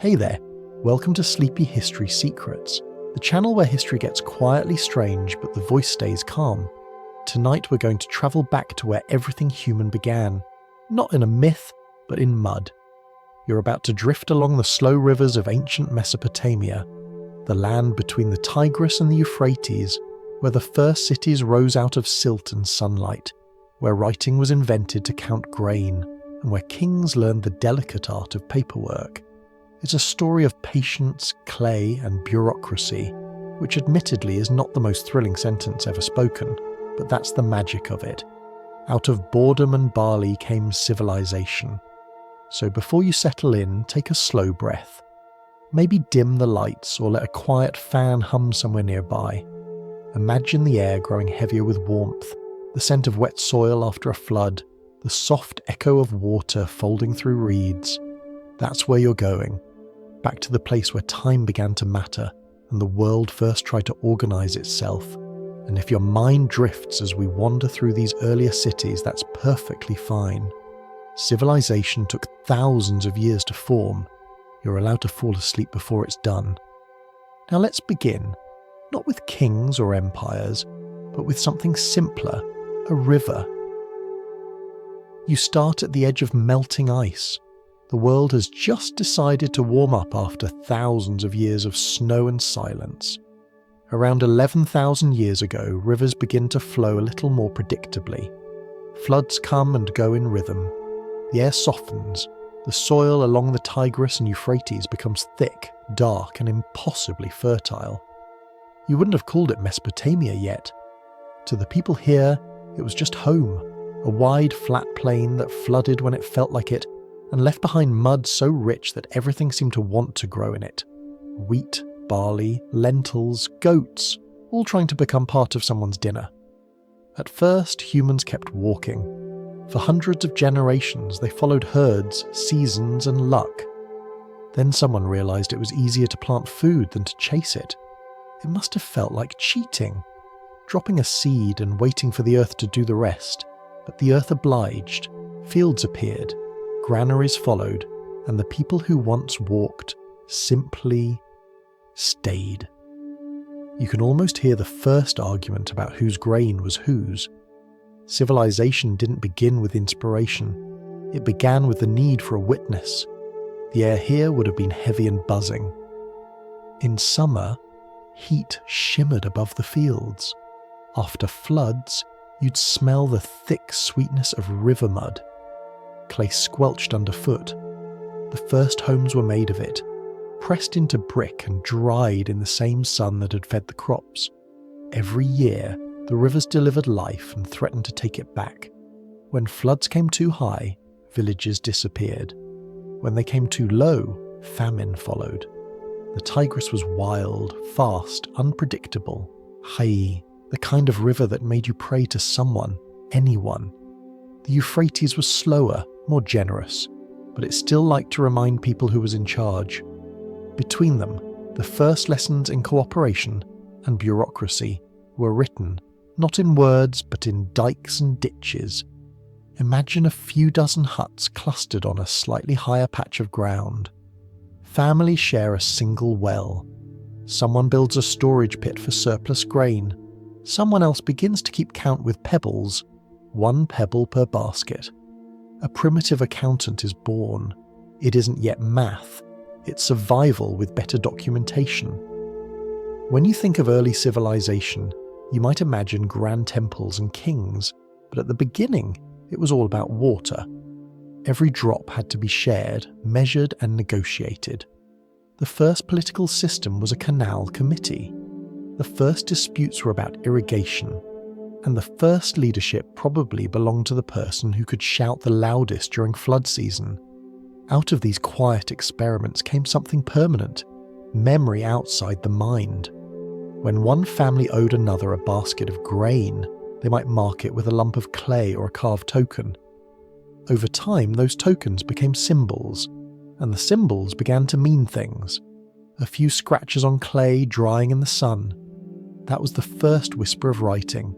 Hey there, welcome to Sleepy History Secrets, the channel where history gets quietly strange but the voice stays calm. Tonight we're going to travel back to where everything human began, not in a myth, but in mud. You're about to drift along the slow rivers of ancient Mesopotamia, the land between the Tigris and the Euphrates, where the first cities rose out of silt and sunlight, where writing was invented to count grain, and where kings learned the delicate art of paperwork. It's a story of patience, clay, and bureaucracy, which admittedly is not the most thrilling sentence ever spoken, but that's the magic of it. Out of boredom and barley came civilization. So before you settle in, take a slow breath. Maybe dim the lights or let a quiet fan hum somewhere nearby. Imagine the air growing heavier with warmth, the scent of wet soil after a flood, the soft echo of water folding through reeds. That's where you're going. Back to the place where time began to matter and the world first tried to organize itself. And if your mind drifts as we wander through these earlier cities, that's perfectly fine. Civilization took thousands of years to form. You're allowed to fall asleep before it's done. Now let's begin, not with kings or empires, but with something simpler, a river. You start at the edge of melting ice. The world has just decided to warm up after thousands of years of snow and silence. Around 11,000 years ago, rivers begin to flow a little more predictably. Floods come and go in rhythm. The air softens. The soil along the Tigris and Euphrates becomes thick, dark, and impossibly fertile. You wouldn't have called it Mesopotamia yet. To the people here, it was just home, a wide, flat plain that flooded when it felt like it, and left behind mud so rich that everything seemed to want to grow in it. Wheat, barley, lentils, goats, all trying to become part of someone's dinner. At first, humans kept walking. For hundreds of generations, they followed herds, seasons, and luck. Then someone realized it was easier to plant food than to chase it. It must have felt like cheating, dropping a seed and waiting for the earth to do the rest. But the earth obliged. Fields appeared. Granaries followed, and the people who once walked simply stayed. You can almost hear the first argument about whose grain was whose. Civilization didn't begin with inspiration. It began with the need for a witness. The air here would have been heavy and buzzing. In summer, heat shimmered above the fields. After floods, you'd smell the thick sweetness of river mud. Clay squelched underfoot. The first homes were made of it, pressed into brick and dried in the same sun that had fed the crops. Every year, the rivers delivered life and threatened to take it back. When floods came too high, villages disappeared. When they came too low, famine followed. The Tigris was wild, fast, unpredictable. Hai, the kind of river that made you pray to someone, anyone. The Euphrates was slower, more generous, but it still liked to remind people who was in charge. Between them, the first lessons in cooperation and bureaucracy were written, not in words, but in dikes and ditches. Imagine a few dozen huts clustered on a slightly higher patch of ground. Families share a single well. Someone builds a storage pit for surplus grain. Someone else begins to keep count with pebbles, 1 pebble per basket. A primitive accountant is born. It isn't yet math, it's survival with better documentation. When you think of early civilization, you might imagine grand temples and kings, but at the beginning, it was all about water. Every drop had to be shared, measured, and negotiated. The first political system was a canal committee. The first disputes were about irrigation, and the first leadership probably belonged to the person who could shout the loudest during flood season. Out of these quiet experiments came something permanent, memory outside the mind. When one family owed another a basket of grain, they might mark it with a lump of clay or a carved token. Over time, those tokens became symbols, and the symbols began to mean things. A few scratches on clay drying in the sun. That was the first whisper of writing.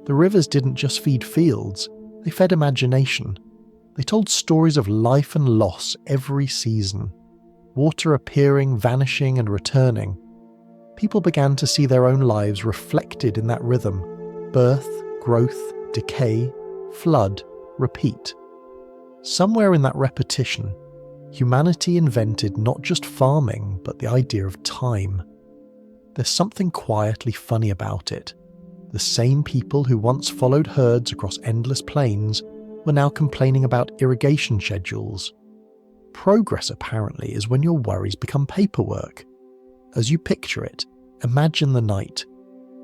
The rivers didn't just feed fields, they fed imagination. They told stories of life and loss every season. water appearing, vanishing, and returning. People began to see their own lives reflected in that rhythm: birth, growth, decay, flood, repeat. Somewhere in that repetition, humanity invented not just farming, but the idea of time. There's something quietly funny about it. The same people who once followed herds across endless plains were now complaining about irrigation schedules. Progress, apparently, is when your worries become paperwork. As you picture it, imagine the night.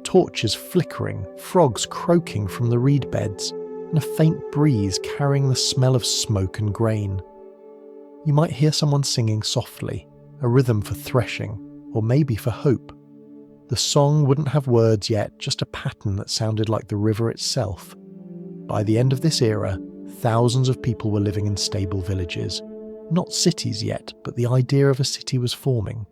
Torches flickering, frogs croaking from the reed beds, and a faint breeze carrying the smell of smoke and grain. You might hear someone singing softly, a rhythm for threshing, or maybe for hope. The song wouldn't have words yet, just a pattern that sounded like the river itself. By the end of this era, thousands of people were living in stable villages. Not cities yet, but the idea of a city was forming.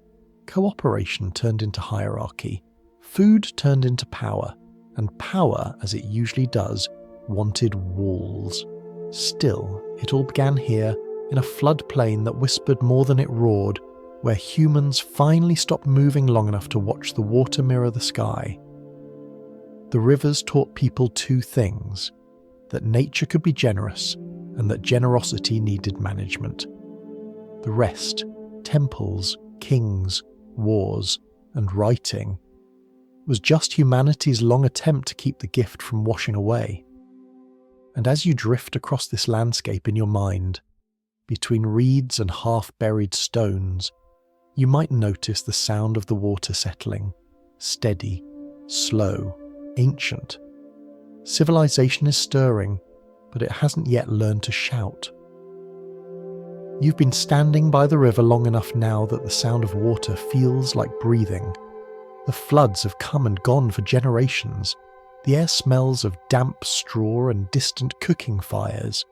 Cooperation turned into hierarchy. Food turned into power. And power, as it usually does, wanted walls. Still, it all began here, in a floodplain that whispered more than it roared, where humans finally stopped moving long enough to watch the water mirror the sky. The rivers taught people two things: that nature could be generous, and that generosity needed management. The rest, temples, kings, wars, and writing, was just humanity's long attempt to keep the gift from washing away. And as you drift across this landscape in your mind, between reeds and half-buried stones, you might notice the sound of the water settling, steady, slow, ancient. Civilization is stirring, but it hasn't yet learned to shout. You've been standing by the river long enough now that the sound of water feels like breathing. The floods have come and gone for generations. The air smells of damp straw and distant cooking fires.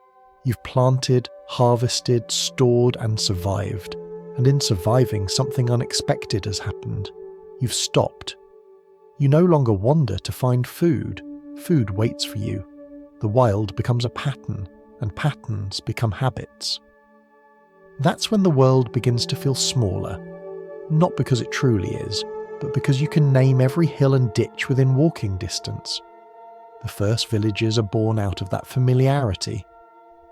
You've planted, harvested, stored, and survived. And in surviving, something unexpected has happened. You've stopped. You no longer wander to find food. Food waits for you. The wild becomes a pattern, and patterns become habits. That's when the world begins to feel smaller. Not because it truly is, but because you can name every hill and ditch within walking distance. The first villages are born out of that familiarity.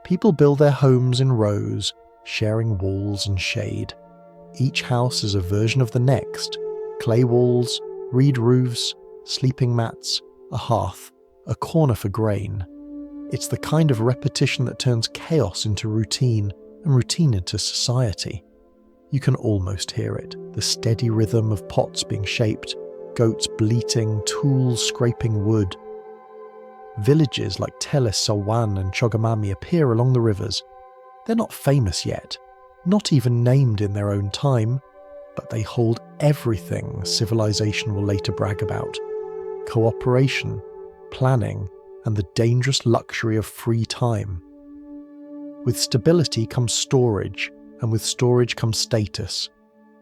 People build their homes in rows, sharing walls and shade. Each house is a version of the next: clay walls, reed roofs, sleeping mats, a hearth, a corner for grain. It's the kind of repetition that turns chaos into routine and routine into society. You can almost hear it, the steady rhythm of pots being shaped, goats bleating, tools scraping wood. Villages like Tellus, Salwan and Chogamami appear along the rivers. They're not famous yet, not even named in their own time, but they hold everything civilization will later brag about: cooperation, planning, and the dangerous luxury of free time. With stability comes storage, and with storage comes status.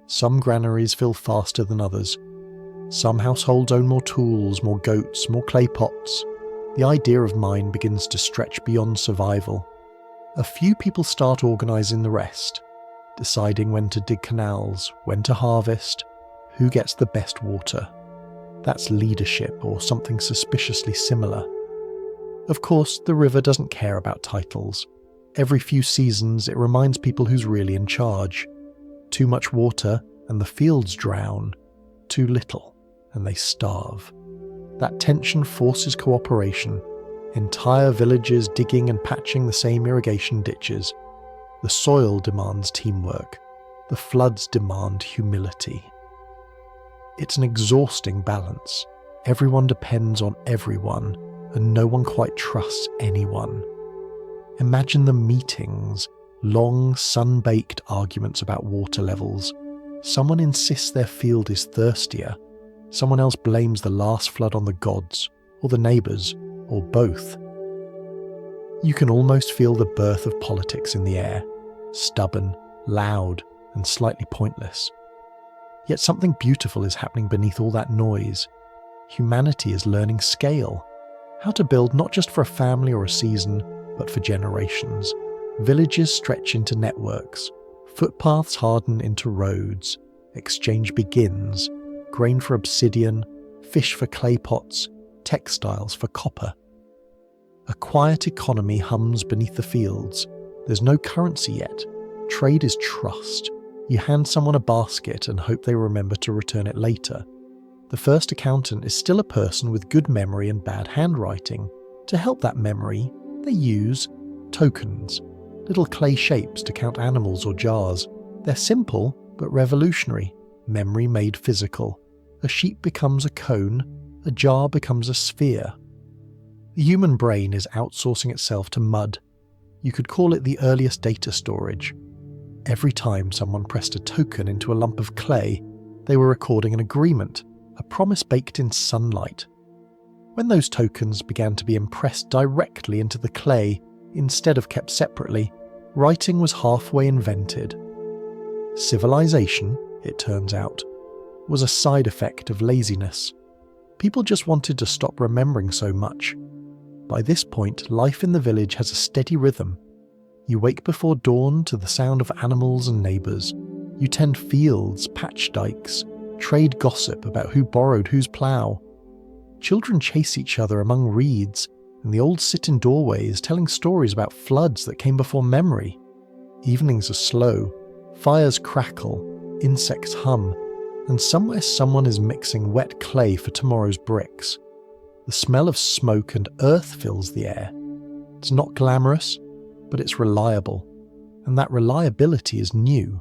Some granaries fill faster than others. Some households own more tools, more goats, more clay pots. The idea of mine begins to stretch beyond survival. A few people start organising the rest, deciding when to dig canals, when to harvest, who gets the best water. That's leadership, or something suspiciously similar. Of course, the river doesn't care about titles. Every few seasons it reminds people who's really in charge. Too much water and the fields drown. Too little and they starve. That tension forces cooperation. Entire villages digging and patching the same irrigation ditches. The soil demands teamwork. The floods demand humility. It's an exhausting balance. Everyone depends on everyone, and no one quite trusts anyone. Imagine the meetings, long, sun-baked arguments about water levels. Someone insists their field is thirstier. Someone else blames the last flood on the gods, or the neighbours, or both. You can almost feel the birth of politics in the air, stubborn, loud, and slightly pointless. Yet something beautiful is happening beneath all that noise. Humanity is learning scale. How to build not just for a family or a season, but for generations. Villages stretch into networks. Footpaths harden into roads, exchange begins, grain for obsidian, fish for clay pots, textiles for copper. A quiet economy hums beneath the fields. There's no currency yet. Trade is trust. You hand someone a basket and hope they remember to return it later. The first accountant is still a person with good memory and bad handwriting. To help that memory, they use tokens, little clay shapes to count animals or jars. They're simple, but revolutionary. Memory made physical. A sheep becomes a cone, a jar becomes a sphere. The human brain is outsourcing itself to mud. You could call it the earliest data storage. Every time someone pressed a token into a lump of clay, they were recording an agreement, a promise baked in sunlight. When those tokens began to be impressed directly into the clay, instead of kept separately, writing was halfway invented. Civilization, it turns out, was a side effect of laziness. People just wanted to stop remembering so much. By this point, life in the village has a steady rhythm. You wake before dawn to the sound of animals and neighbours. You tend fields, patch dikes, trade gossip about who borrowed whose plough. Children chase each other among reeds, and the old sit in doorways telling stories about floods that came before memory. Evenings are slow, fires crackle, insects hum, and somewhere someone is mixing wet clay for tomorrow's bricks. The smell of smoke and earth fills the air. It's not glamorous, but it's reliable, and that reliability is new.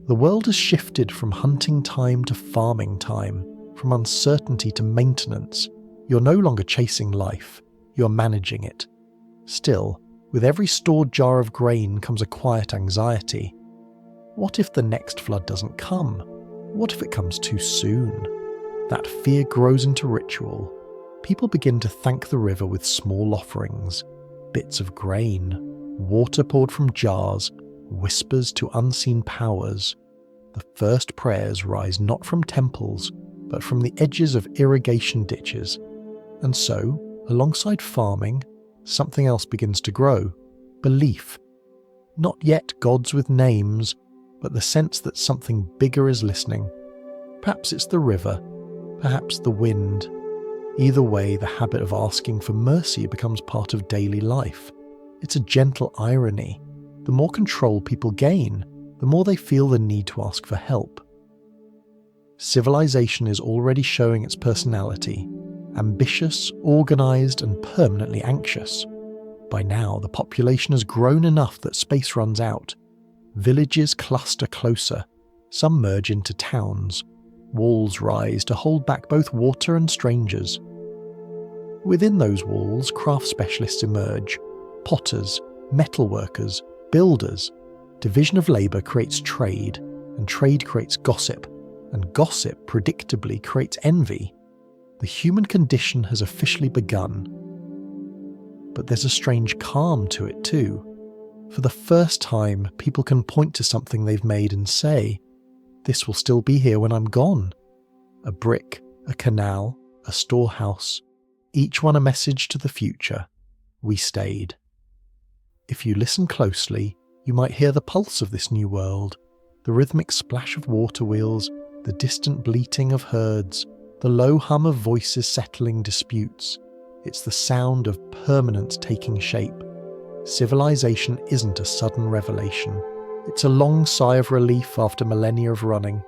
The world has shifted from hunting time to farming time, from uncertainty to maintenance. You're no longer chasing life, you're managing it. Still, with every stored jar of grain comes a quiet anxiety. What if the next flood doesn't come? What if it comes too soon? That fear grows into ritual. People begin to thank the river with small offerings, bits of grain, water poured from jars, whispers to unseen powers. The first prayers rise not from temples, but from the edges of irrigation ditches. And so, alongside farming, something else begins to grow. Belief. Not yet gods with names, but the sense that something bigger is listening. Perhaps it's the river, perhaps the wind. Either way, the habit of asking for mercy becomes part of daily life. It's a gentle irony. The more control people gain, the more they feel the need to ask for help. Civilization is already showing its personality. Ambitious, organised, and permanently anxious. By now, the population has grown enough that space runs out. Villages cluster closer. Some merge into towns. Walls rise to hold back both water and strangers. Within those walls, craft specialists emerge. Potters, metalworkers, builders. Division of labour creates trade, and trade creates gossip, and gossip predictably creates envy. The human condition has officially begun. But there's a strange calm to it too. For the first time, people can point to something they've made and say, "This will still be here when I'm gone." A brick, a canal, a storehouse, each one a message to the future. We stayed. If you listen closely, you might hear the pulse of this new world, the rhythmic splash of water wheels, the distant bleating of herds, the low hum of voices settling disputes. It's the sound of permanence taking shape. Civilization isn't a sudden revelation. It's a long sigh of relief after millennia of running.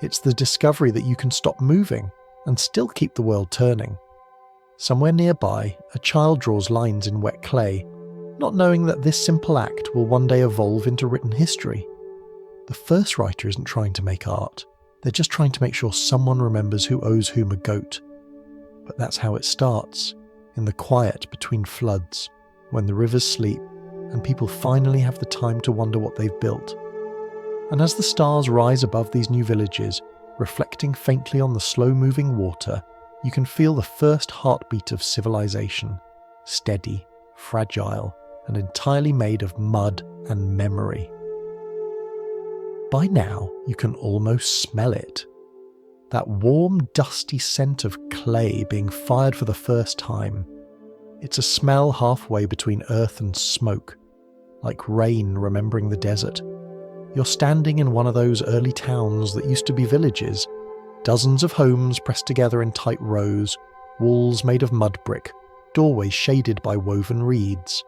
It's the discovery that you can stop moving and still keep the world turning. Somewhere nearby, a child draws lines in wet clay, not knowing that this simple act will one day evolve into written history. The first writer isn't trying to make art. They're just trying to make sure someone remembers who owes whom a goat. But that's how it starts, in the quiet between floods, when the rivers sleep and people finally have the time to wonder what they've built. And as the stars rise above these new villages, reflecting faintly on the slow-moving water, you can feel the first heartbeat of civilization, steady, fragile, and entirely made of mud and memory. By now, you can almost smell it. That warm, dusty scent of clay being fired for the first time. It's a smell halfway between earth and smoke, like rain remembering the desert. You're standing in one of those early towns that used to be villages. Dozens of homes pressed together in tight rows, walls made of mud brick, doorways shaded by woven reeds.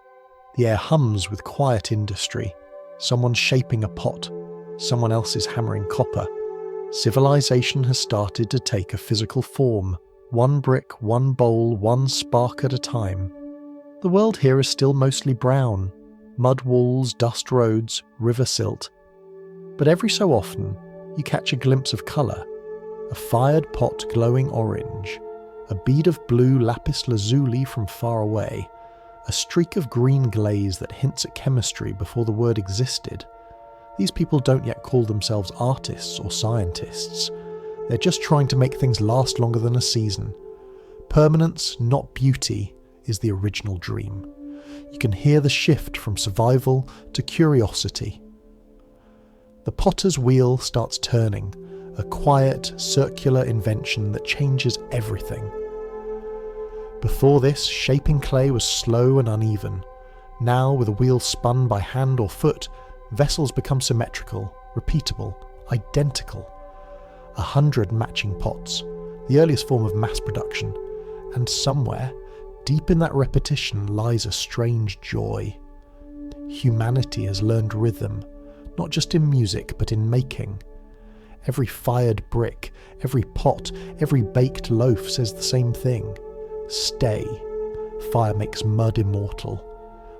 The air hums with quiet industry. Someone's shaping a pot. Someone else is hammering copper. Civilization has started to take a physical form. One brick, one bowl, one spark at a time. The world here is still mostly brown. Mud walls, dust roads, river silt. But every so often, you catch a glimpse of colour. A fired pot glowing orange. A bead of blue lapis lazuli from far away. A streak of green glaze that hints at chemistry before the word existed. These people don't yet call themselves artists or scientists. They're just trying to make things last longer than a season. Permanence, not beauty, is the original dream. You can hear the shift from survival to curiosity. The potter's wheel starts turning, a quiet, circular invention that changes everything. Before this, shaping clay was slow and uneven. Now, with a wheel spun by hand or foot, vessels become symmetrical, repeatable, identical. 100 matching pots, the earliest form of mass production. And somewhere, deep in that repetition, lies a strange joy. Humanity has learned rhythm, not just in music, but in making. Every fired brick, every pot, every baked loaf says the same thing. Stay. Fire makes mud immortal.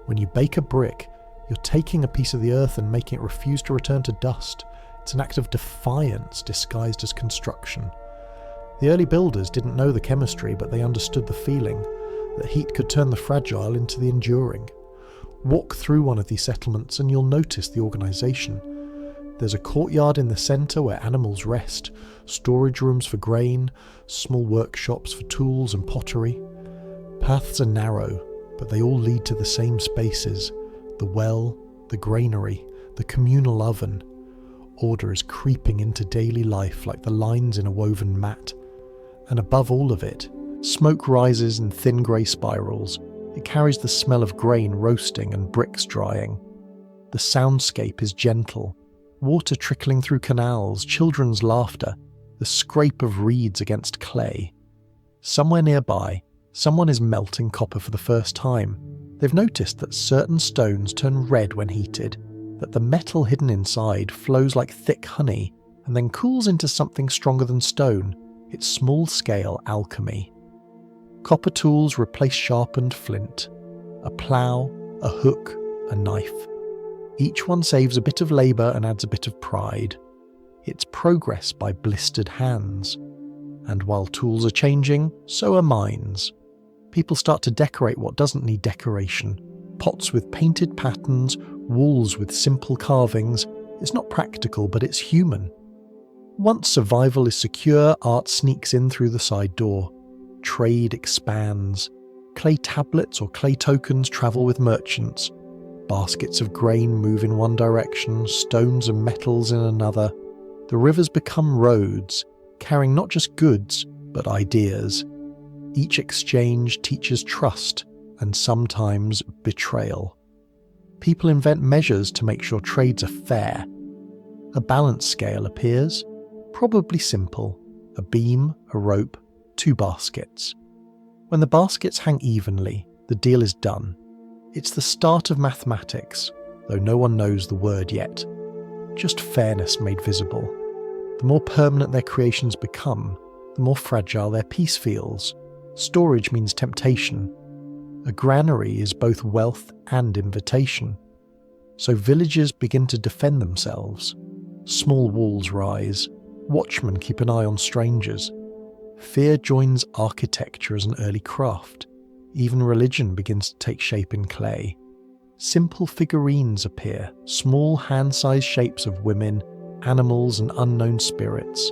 When you bake a brick, you're taking a piece of the earth and making it refuse to return to dust. It's an act of defiance disguised as construction. The early builders didn't know the chemistry, but they understood the feeling that heat could turn the fragile into the enduring. Walk through one of these settlements and you'll notice the organisation. There's a courtyard in the centre where animals rest, storage rooms for grain, small workshops for tools and pottery. Paths are narrow, but they all lead to the same spaces: the well, the granary, the communal oven. Order is creeping into daily life like the lines in a woven mat. And above all of it, smoke rises in thin grey spirals. It carries the smell of grain roasting and bricks drying. The soundscape is gentle. Water trickling through canals, children's laughter, the scrape of reeds against clay. Somewhere nearby, someone is melting copper for the first time. They've noticed that certain stones turn red when heated, that the metal hidden inside flows like thick honey and then cools into something stronger than stone. It's small-scale alchemy. Copper tools replace sharpened flint. A plough, a hook, a knife. Each one saves a bit of labour and adds a bit of pride. It's progress by blistered hands. And while tools are changing, so are minds. People start to decorate what doesn't need decoration. Pots with painted patterns, walls with simple carvings. It's not practical, but it's human. Once survival is secure, art sneaks in through the side door. Trade expands. Clay tablets or clay tokens travel with merchants. Baskets of grain move in one direction, stones and metals in another. The rivers become roads, carrying not just goods, but ideas. Each exchange teaches trust and sometimes betrayal. People invent measures to make sure trades are fair. A balance scale appears, probably simple: a beam, a rope, 2 baskets. When the baskets hang evenly, the deal is done. It's the start of mathematics, though no one knows the word yet. Just fairness made visible. The more permanent their creations become, the more fragile their peace feels. Storage means temptation. A granary is both wealth and invitation. So villages begin to defend themselves. Small walls rise. Watchmen keep an eye on strangers. Fear joins architecture as an early craft. Even religion begins to take shape in clay. Simple figurines appear, small hand-sized shapes of women, animals and unknown spirits.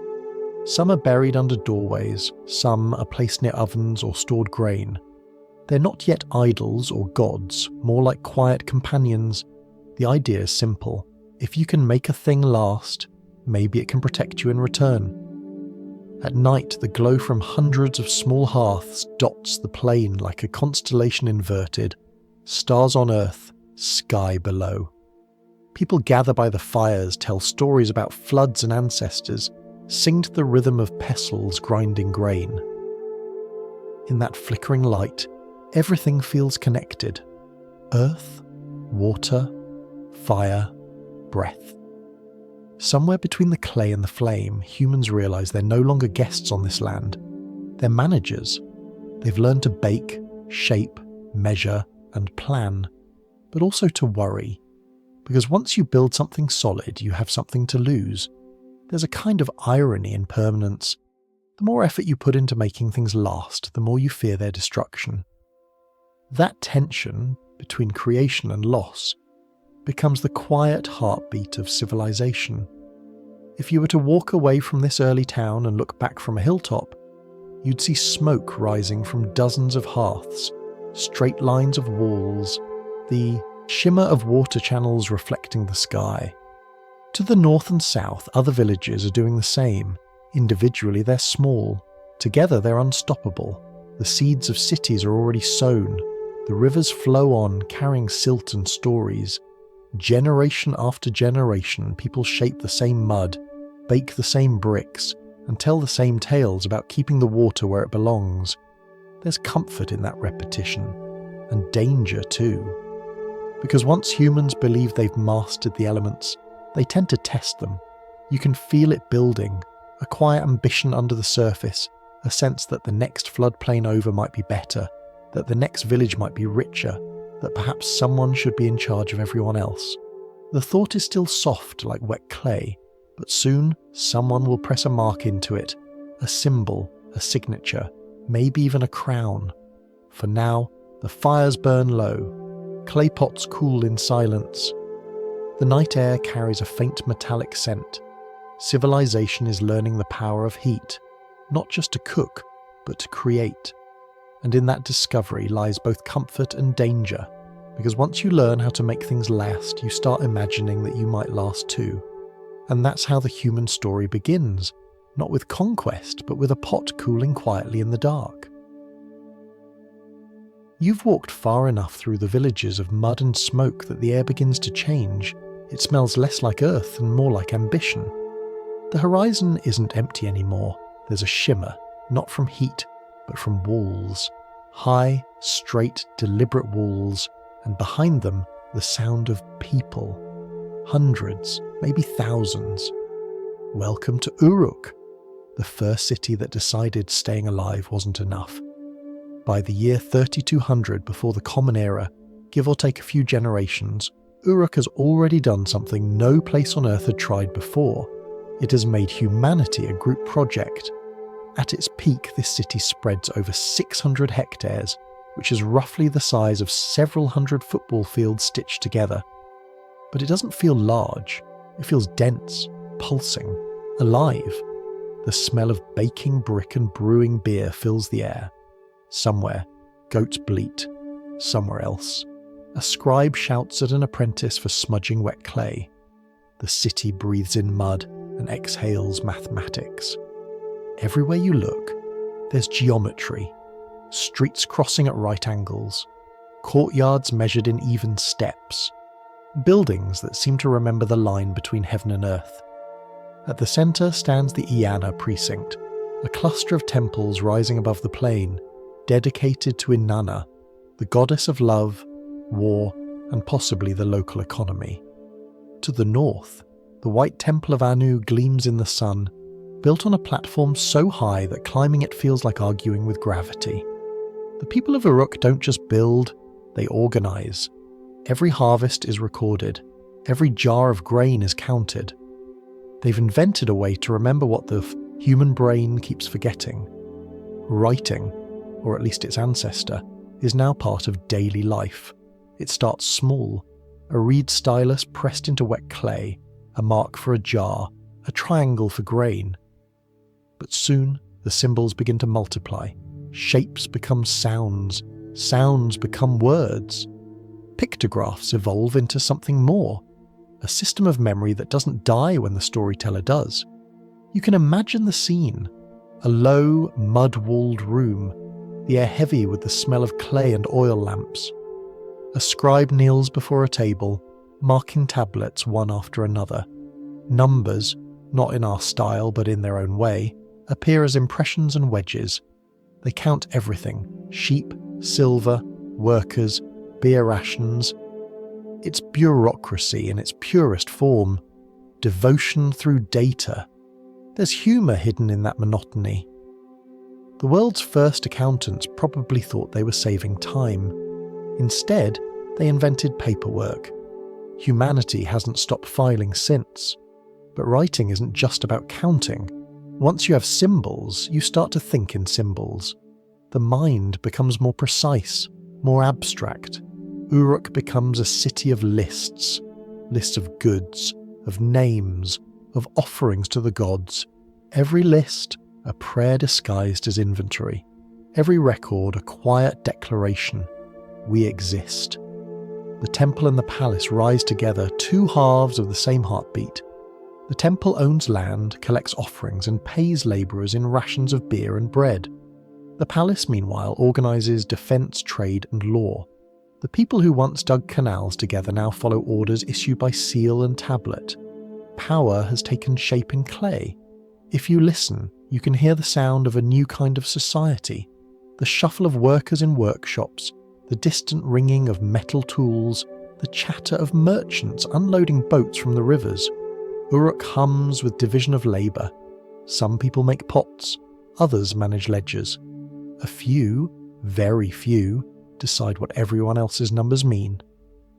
Some are buried under doorways, some are placed near ovens or stored grain. They're not yet idols or gods, more like quiet companions. The idea is simple. If you can make a thing last, maybe it can protect you in return. At night, the glow from hundreds of small hearths dots the plain like a constellation inverted. Stars on earth, sky below. People gather by the fires, tell stories about floods and ancestors, sing to the rhythm of pestles grinding grain. In that flickering light, everything feels connected. Earth, water, fire, breath. Somewhere between the clay and the flame, humans realise they're no longer guests on this land. They're managers. They've learned to bake, shape, measure, and plan, but also to worry. Because once you build something solid, you have something to lose. There's a kind of irony in permanence. The more effort you put into making things last, the more you fear their destruction. That tension between creation and loss becomes the quiet heartbeat of civilization. If you were to walk away from this early town and look back from a hilltop, you'd see smoke rising from dozens of hearths, straight lines of walls, the shimmer of water channels reflecting the sky. To the north and south, other villages are doing the same. Individually, they're small. Together, they're unstoppable. The seeds of cities are already sown. The rivers flow on, carrying silt and stories. Generation after generation, people shape the same mud, bake the same bricks, and tell the same tales about keeping the water where it belongs. There's comfort in that repetition, and danger too. Because once humans believe they've mastered the elements, they tend to test them. You can feel it building, a quiet ambition under the surface, a sense that the next floodplain over might be better, that the next village might be richer, that perhaps someone should be in charge of everyone else. The thought is still soft like wet clay, but soon someone will press a mark into it, a symbol, a signature, maybe even a crown. For now, the fires burn low. Clay pots cool in silence. The night air carries a faint metallic scent. Civilization is learning the power of heat, not just to cook, but to create. And in that discovery lies both comfort and danger, because once you learn how to make things last, you start imagining that you might last too. And that's how the human story begins, not with conquest, but with a pot cooling quietly in the dark. You've walked far enough through the villages of mud and smoke that the air begins to change. It smells less like earth and more like ambition. The horizon isn't empty anymore. There's a shimmer, not from heat, but from walls. High, straight, deliberate walls, and behind them, the sound of people. Hundreds, maybe thousands. Welcome to Uruk, the first city that decided staying alive wasn't enough. By the year 3200 before the Common Era, give or take a few generations, Uruk has already done something no place on Earth had tried before. It has made humanity a group project. At its peak, this city spreads over 600 hectares, which is roughly the size of several hundred football fields stitched together. But it doesn't feel large. It feels dense, pulsing, alive. The smell of baking brick and brewing beer fills the air. Somewhere, goats bleat. Somewhere else, a scribe shouts at an apprentice for smudging wet clay. The city breathes in mud and exhales mathematics. Everywhere you look, there's geometry. Streets crossing at right angles. Courtyards measured in even steps. Buildings that seem to remember the line between heaven and earth. At the centre stands the Iana precinct, a cluster of temples rising above the plain, dedicated to Inanna, the goddess of love, war, and possibly the local economy. To the north, the white temple of Anu gleams in the sun, built on a platform so high that climbing it feels like arguing with gravity. The people of Uruk don't just build, they organise. Every harvest is recorded, every jar of grain is counted. They've invented a way to remember what the human brain keeps forgetting. Writing, or at least its ancestor, is now part of daily life. It starts small, a reed stylus pressed into wet clay, a mark for a jar, a triangle for grain. But soon the symbols begin to multiply. Shapes become sounds, sounds become words. Pictographs evolve into something more, a system of memory that doesn't die when the storyteller does. You can imagine the scene, a low, mud-walled room, the air heavy with the smell of clay and oil lamps. A scribe kneels before a table, marking tablets one after another. Numbers, not in our style but in their own way, appear as impressions and wedges. They count everything: sheep, silver, workers, beer rations. It's bureaucracy in its purest form. Devotion through data. There's humour hidden in that monotony. The world's first accountants probably thought they were saving time. Instead, they invented paperwork. Humanity hasn't stopped filing since. But writing isn't just about counting. Once you have symbols, you start to think in symbols. The mind becomes more precise, more abstract. Uruk becomes a city of lists. Lists of goods, of names, of offerings to the gods. Every list, a prayer disguised as inventory. Every record, a quiet declaration. We exist. The temple and the palace rise together, two halves of the same heartbeat. The temple owns land, collects offerings, and pays labourers in rations of beer and bread. The palace, meanwhile, organises defence, trade, and law. The people who once dug canals together now follow orders issued by seal and tablet. Power has taken shape in clay. If you listen, you can hear the sound of a new kind of society. The shuffle of workers in workshops, the distant ringing of metal tools, the chatter of merchants unloading boats from the rivers. Uruk hums with division of labour. Some people make pots, others manage ledgers. A few, very few, decide what everyone else's numbers mean.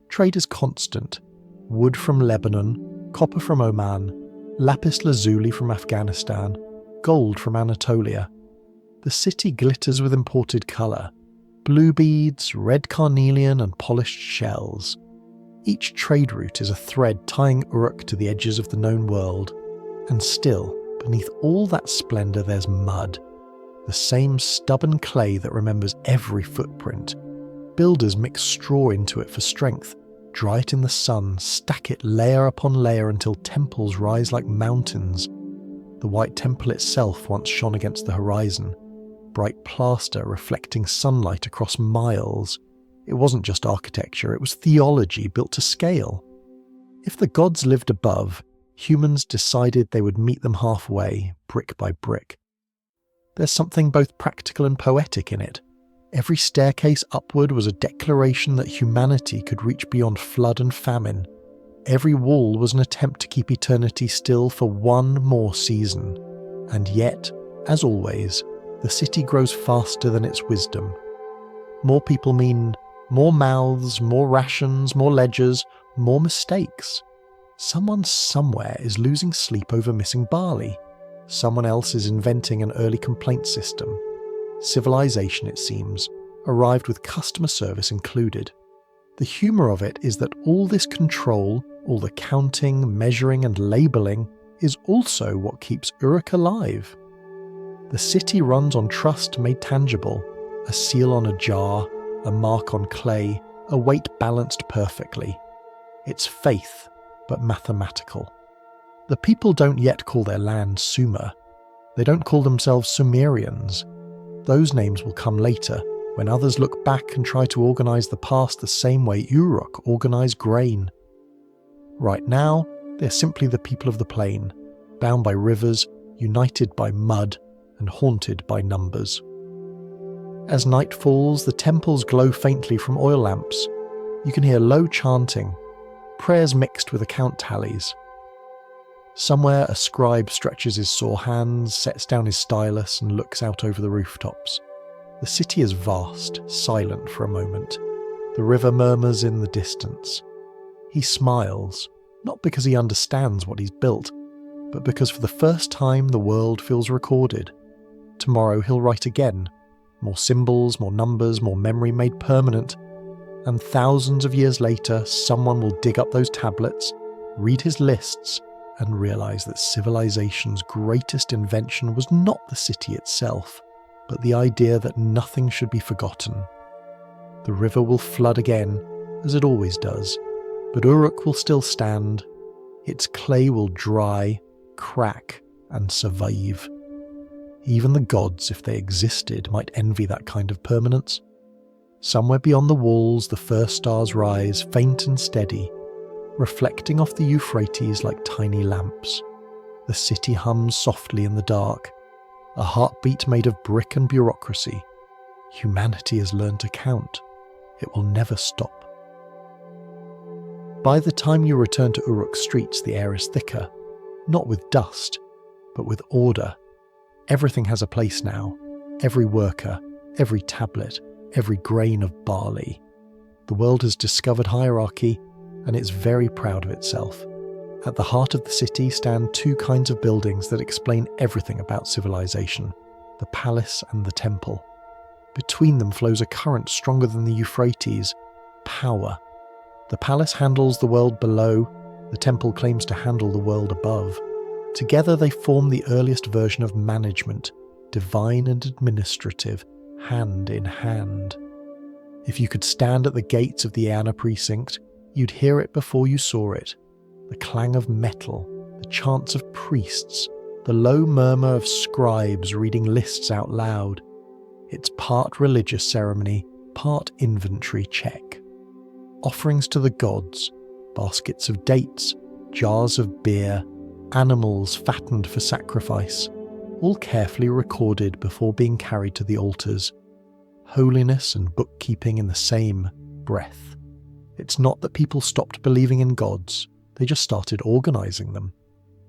Trade is constant. Wood from Lebanon, copper from Oman, lapis lazuli from Afghanistan, gold from Anatolia. The city glitters with imported colour. Blue beads, red carnelian and polished shells. Each trade route is a thread tying Uruk to the edges of the known world. And still, beneath all that splendour there's mud. The same stubborn clay that remembers every footprint. Builders mix straw into it for strength, dry it in the sun, stack it layer upon layer until temples rise like mountains. The white temple itself once shone against the horizon. Bright plaster reflecting sunlight across miles. It wasn't just architecture, it was theology built to scale. If the gods lived above, humans decided they would meet them halfway, brick by brick. There's something both practical and poetic in it. Every staircase upward was a declaration that humanity could reach beyond flood and famine. Every wall was an attempt to keep eternity still for one more season. And yet, as always, the city grows faster than its wisdom. More people mean more mouths, more rations, more ledgers, more mistakes. Someone somewhere is losing sleep over missing barley. Someone else is inventing an early complaint system. Civilization, it seems, arrived with customer service included. The humour of it is that all this control, all the counting, measuring and labelling, is also what keeps Uruk alive. The city runs on trust made tangible, a seal on a jar, a mark on clay, a weight balanced perfectly. It's faith, but mathematical. The people don't yet call their land Sumer. They don't call themselves Sumerians. Those names will come later, when others look back and try to organise the past the same way Uruk organised grain. Right now, they're simply the people of the plain, bound by rivers, united by mud, and haunted by numbers. As night falls, the temples glow faintly from oil lamps. You can hear low chanting, prayers mixed with account tallies. Somewhere a scribe stretches his sore hands, sets down his stylus and looks out over the rooftops. The city is vast, silent for a moment. The river murmurs in the distance. He smiles, not because he understands what he's built, but because for the first time the world feels recorded. Tomorrow he'll write again. More symbols, more numbers, more memory made permanent. And thousands of years later, someone will dig up those tablets, read his lists, and realise that civilization's greatest invention was not the city itself, but the idea that nothing should be forgotten. The river will flood again, as it always does, but Uruk will still stand. Its clay will dry, crack, and survive. Even the gods, if they existed, might envy that kind of permanence. Somewhere beyond the walls, the first stars rise, faint and steady. reflecting off the Euphrates like tiny lamps. The city hums softly in the dark, a heartbeat made of brick and bureaucracy. Humanity has learned to count. It will never stop. By the time you return to Uruk streets, the air is thicker, not with dust, but with order. Everything has a place now. Every worker, every tablet, every grain of barley. The world has discovered hierarchy, and it's very proud of itself. At the heart of the city stand two kinds of buildings that explain everything about civilization: the palace and the temple. Between them flows a current stronger than the Euphrates: power. The palace handles the world below, the temple claims to handle the world above. Together they form the earliest version of management, divine and administrative, hand in hand. If you could stand at the gates of the Eanna precinct, you'd hear it before you saw it. The clang of metal, the chants of priests, the low murmur of scribes reading lists out loud. It's part religious ceremony, part inventory check. Offerings to the gods, baskets of dates, jars of beer, animals fattened for sacrifice, all carefully recorded before being carried to the altars. Holiness and bookkeeping in the same breath. It's not that people stopped believing in gods, they just started organising them.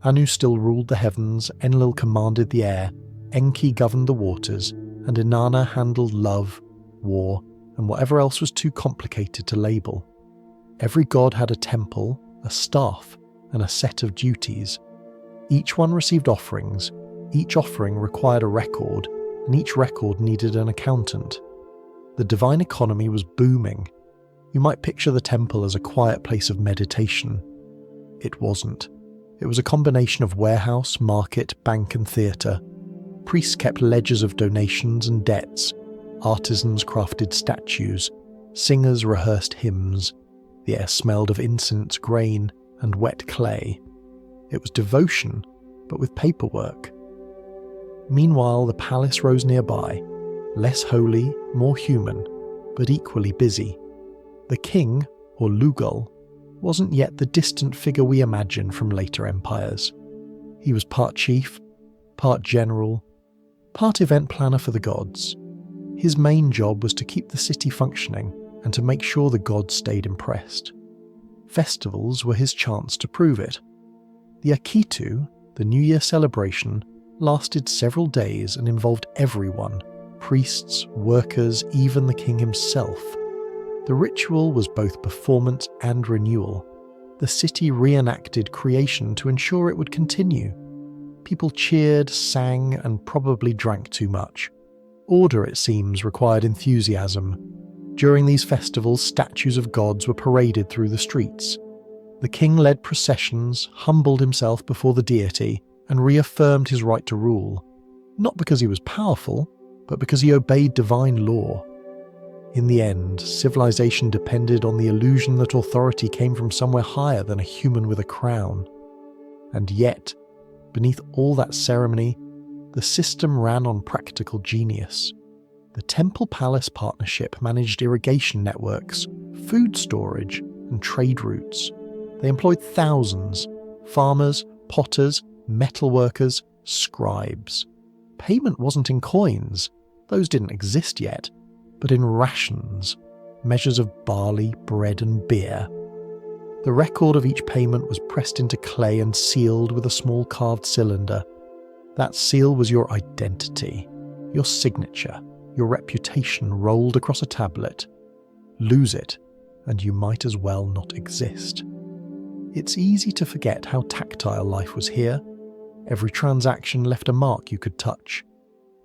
Anu still ruled the heavens, Enlil commanded the air, Enki governed the waters, and Inanna handled love, war, and whatever else was too complicated to label. Every god had a temple, a staff, and a set of duties. Each one received offerings, each offering required a record, and each record needed an accountant. The divine economy was booming. You might picture the temple as a quiet place of meditation. It wasn't. It was a combination of warehouse, market, bank and theatre. Priests kept ledgers of donations and debts. Artisans crafted statues. Singers rehearsed hymns. The air smelled of incense, grain, and wet clay. It was devotion, but with paperwork. Meanwhile, the palace rose nearby, less holy, more human, but equally busy. The king, or Lugal, wasn't yet the distant figure we imagine from later empires. He was part chief, part general, part event planner for the gods. His main job was to keep the city functioning and to make sure the gods stayed impressed. Festivals were his chance to prove it. The Akitu, the New Year celebration, lasted several days and involved everyone: priests, workers, even the king himself. The ritual was both performance and renewal. The city reenacted creation to ensure it would continue. People cheered, sang, and probably drank too much. Order, it seems, required enthusiasm. During these festivals, statues of gods were paraded through the streets. The king led processions, humbled himself before the deity, and reaffirmed his right to rule. Not because he was powerful, but because he obeyed divine law. In the end, civilization depended on the illusion that authority came from somewhere higher than a human with a crown. And yet, beneath all that ceremony, the system ran on practical genius. The Temple-Palace partnership managed irrigation networks, food storage, and trade routes. They employed thousands: farmers, potters, metalworkers, scribes. Payment wasn't in coins, those didn't exist yet, but in rations, measures of barley, bread and beer. The record of each payment was pressed into clay and sealed with a small carved cylinder. That seal was your identity, your signature, your reputation rolled across a tablet. Lose it, and you might as well not exist. It's easy to forget how tactile life was here. Every transaction left a mark you could touch.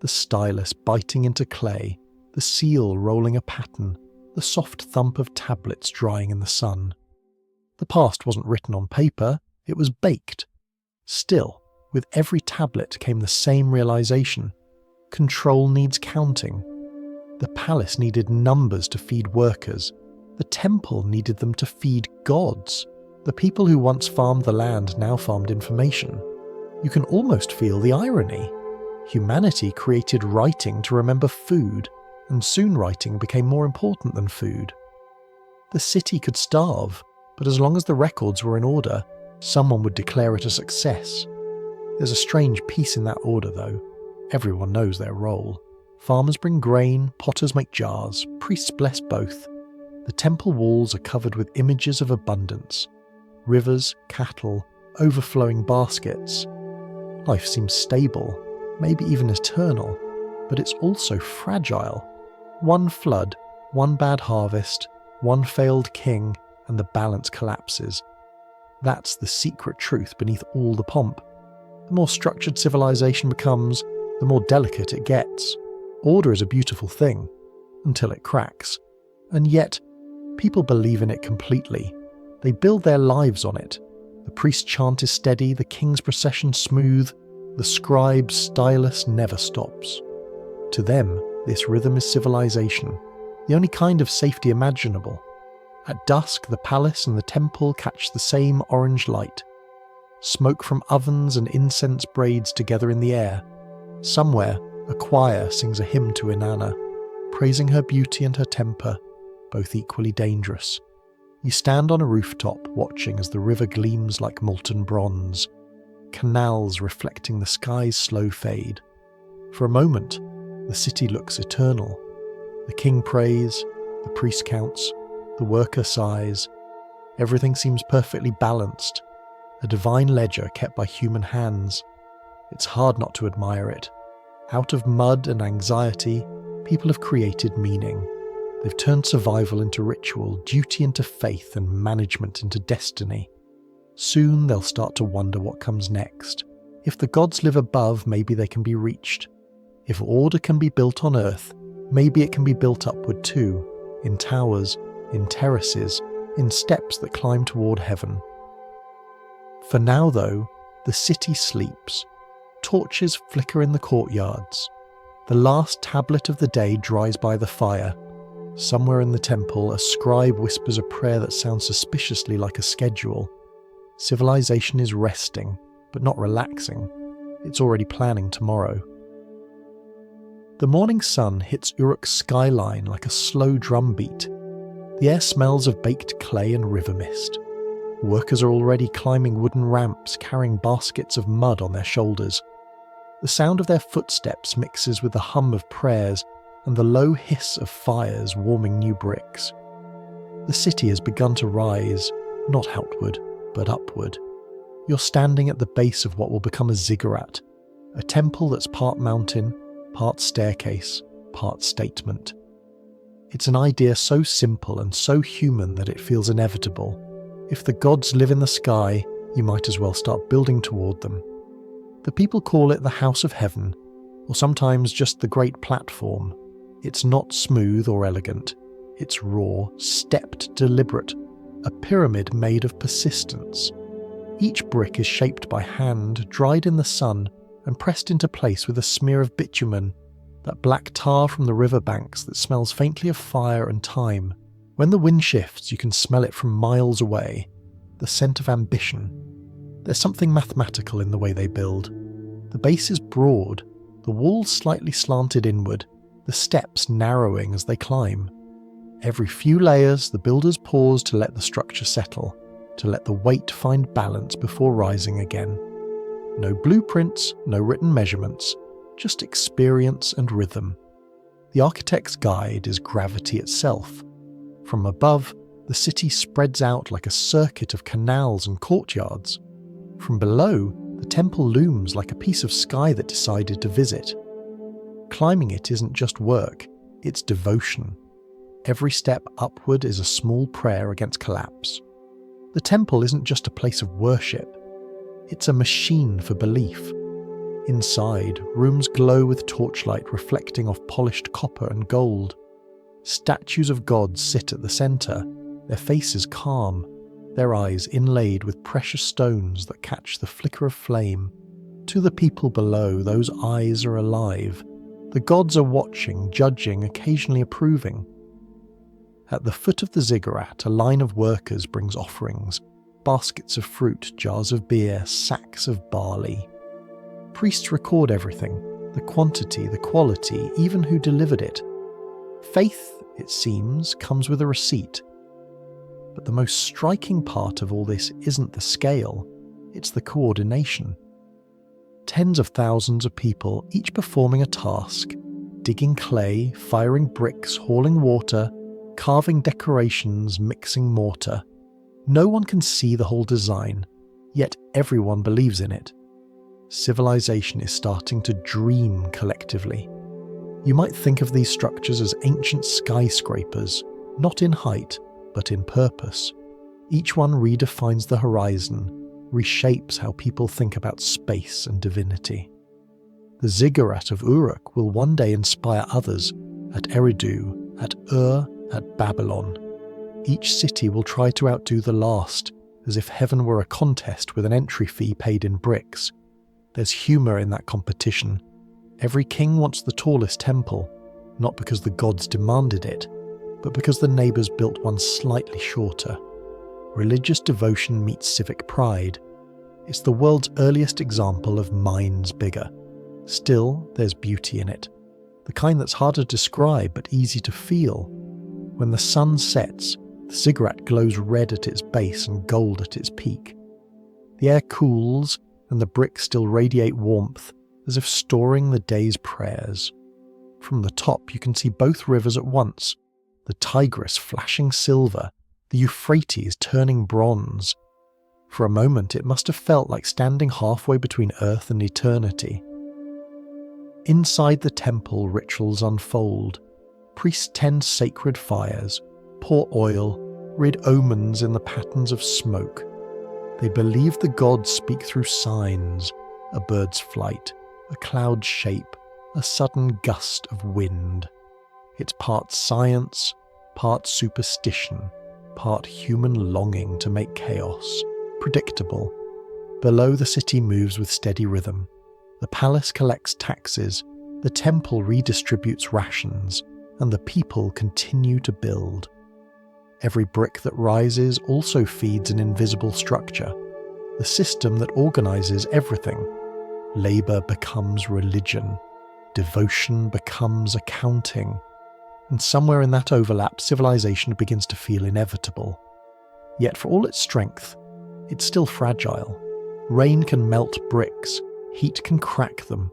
The stylus biting into clay, the seal rolling a pattern, the soft thump of tablets drying in the sun. The past wasn't written on paper, it was baked. Still, with every tablet came the same realization. Control needs counting. The palace needed numbers to feed workers. The temple needed them to feed gods. The people who once farmed the land now farmed information. You can almost feel the irony. Humanity created writing to remember food, and soon writing became more important than food. The city could starve, But as long as the records were in order, someone would declare it a success. There's a strange piece in that order, though. Everyone knows their role. Farmers bring grain, potters make jars, priests bless both. The temple walls are covered with images of abundance. Rivers, cattle, overflowing baskets. Life seems stable, maybe even eternal, but it's also fragile. One flood, one bad harvest, one failed king, and the balance collapses. That's the secret truth beneath all the pomp. The more structured civilization becomes, the more delicate it gets. Order is a beautiful thing, until it cracks. And yet, people believe in it completely. They build their lives on it. The priest's chant is steady, the king's procession smooth, the scribe's stylus never stops. To them, this rhythm is civilization, the only kind of safety imaginable. At dusk, the palace and the temple catch the same orange light. Smoke from ovens and incense braids together in the air. Somewhere, a choir sings a hymn to Inanna, praising her beauty and her temper, both equally dangerous. You stand on a rooftop watching as the river gleams like molten bronze, canals reflecting the sky's slow fade. For a moment, the city looks eternal. The king prays, the priest counts, the worker sighs. Everything seems perfectly balanced, a divine ledger kept by human hands. It's hard not to admire it. Out of mud and anxiety, people have created meaning. They've turned survival into ritual, duty into faith, and management into destiny. Soon they'll start to wonder what comes next. If the gods live above, maybe they can be reached. If order can be built on earth, maybe it can be built upward too, in towers, in terraces, in steps that climb toward heaven. For now, though, the city sleeps. Torches flicker in the courtyards. The last tablet of the day dries by the fire. Somewhere in the temple, a scribe whispers a prayer that sounds suspiciously like a schedule. Civilization is resting, but not relaxing. It's already planning tomorrow. The morning sun hits Uruk's skyline like a slow drumbeat. The air smells of baked clay and river mist. Workers are already climbing wooden ramps, carrying baskets of mud on their shoulders. The sound of their footsteps mixes with the hum of prayers and the low hiss of fires warming new bricks. The city has begun to rise, not outward, but upward. You're standing at the base of what will become a ziggurat, a temple that's part mountain, part staircase, part statement. It's an idea so simple and so human that it feels inevitable. If the gods live in the sky, you might as well start building toward them. The people call it the House of Heaven, or sometimes just the Great Platform. It's not smooth or elegant. It's raw, stepped, deliberate, a pyramid made of persistence. Each brick is shaped by hand, dried in the sun, and pressed into place with a smear of bitumen, that black tar from the riverbanks that smells faintly of fire and time. When the wind shifts, you can smell it from miles away, the scent of ambition. There's something mathematical in the way they build. The base is broad, the walls slightly slanted inward, the steps narrowing as they climb. Every few layers, the builders pause to let the structure settle, to let the weight find balance before rising again. No blueprints, no written measurements, just experience and rhythm. The architect's guide is gravity itself. From above, the city spreads out like a circuit of canals and courtyards. From below, the temple looms like a piece of sky that decided to visit. Climbing it isn't just work, it's devotion. Every step upward is a small prayer against collapse. The temple isn't just a place of worship, it's a machine for belief. Inside, rooms glow with torchlight reflecting off polished copper and gold. Statues of gods sit at the centre, their faces calm, their eyes inlaid with precious stones that catch the flicker of flame. To the people below, those eyes are alive. The gods are watching, judging, occasionally approving. At the foot of the ziggurat, a line of workers brings offerings, baskets of fruit, jars of beer, sacks of barley. Priests record everything, the quantity, the quality, even who delivered it. Faith, it seems, comes with a receipt. But the most striking part of all this isn't the scale, it's the coordination. Tens of thousands of people, each performing a task, digging clay, firing bricks, hauling water, carving decorations, mixing mortar. No one can see the whole design, yet everyone believes in it. Civilization is starting to dream collectively. You might think of these structures as ancient skyscrapers, not in height, but in purpose. Each one redefines the horizon, reshapes how people think about space and divinity. The ziggurat of Uruk will one day inspire others at Eridu, at Ur, at Babylon. Each city will try to outdo the last, as if heaven were a contest with an entry fee paid in bricks. There's humour in that competition. Every king wants the tallest temple, not because the gods demanded it, but because the neighbours built one slightly shorter. Religious devotion meets civic pride. It's the world's earliest example of minds bigger. Still, there's beauty in it. The kind that's hard to describe but easy to feel. When the sun sets, the ziggurat glows red at its base and gold at its peak. The air cools, and the bricks still radiate warmth, as if storing the day's prayers. From the top you can see both rivers at once, the Tigris flashing silver, the Euphrates turning bronze. For a moment it must have felt like standing halfway between Earth and eternity. Inside the temple rituals unfold. Priests tend sacred fires, pour oil, read omens in the patterns of smoke. They believe the gods speak through signs, a bird's flight, a cloud's shape, a sudden gust of wind. It's part science, part superstition, part human longing to make chaos predictable. Below, the city moves with steady rhythm. The palace collects taxes, the temple redistributes rations, and the people continue to build. Every brick that rises also feeds an invisible structure, the system that organizes everything. Labor becomes religion, devotion becomes accounting, and somewhere in that overlap civilization begins to feel inevitable. Yet for all its strength, it's still fragile. Rain can melt bricks, heat can crack them.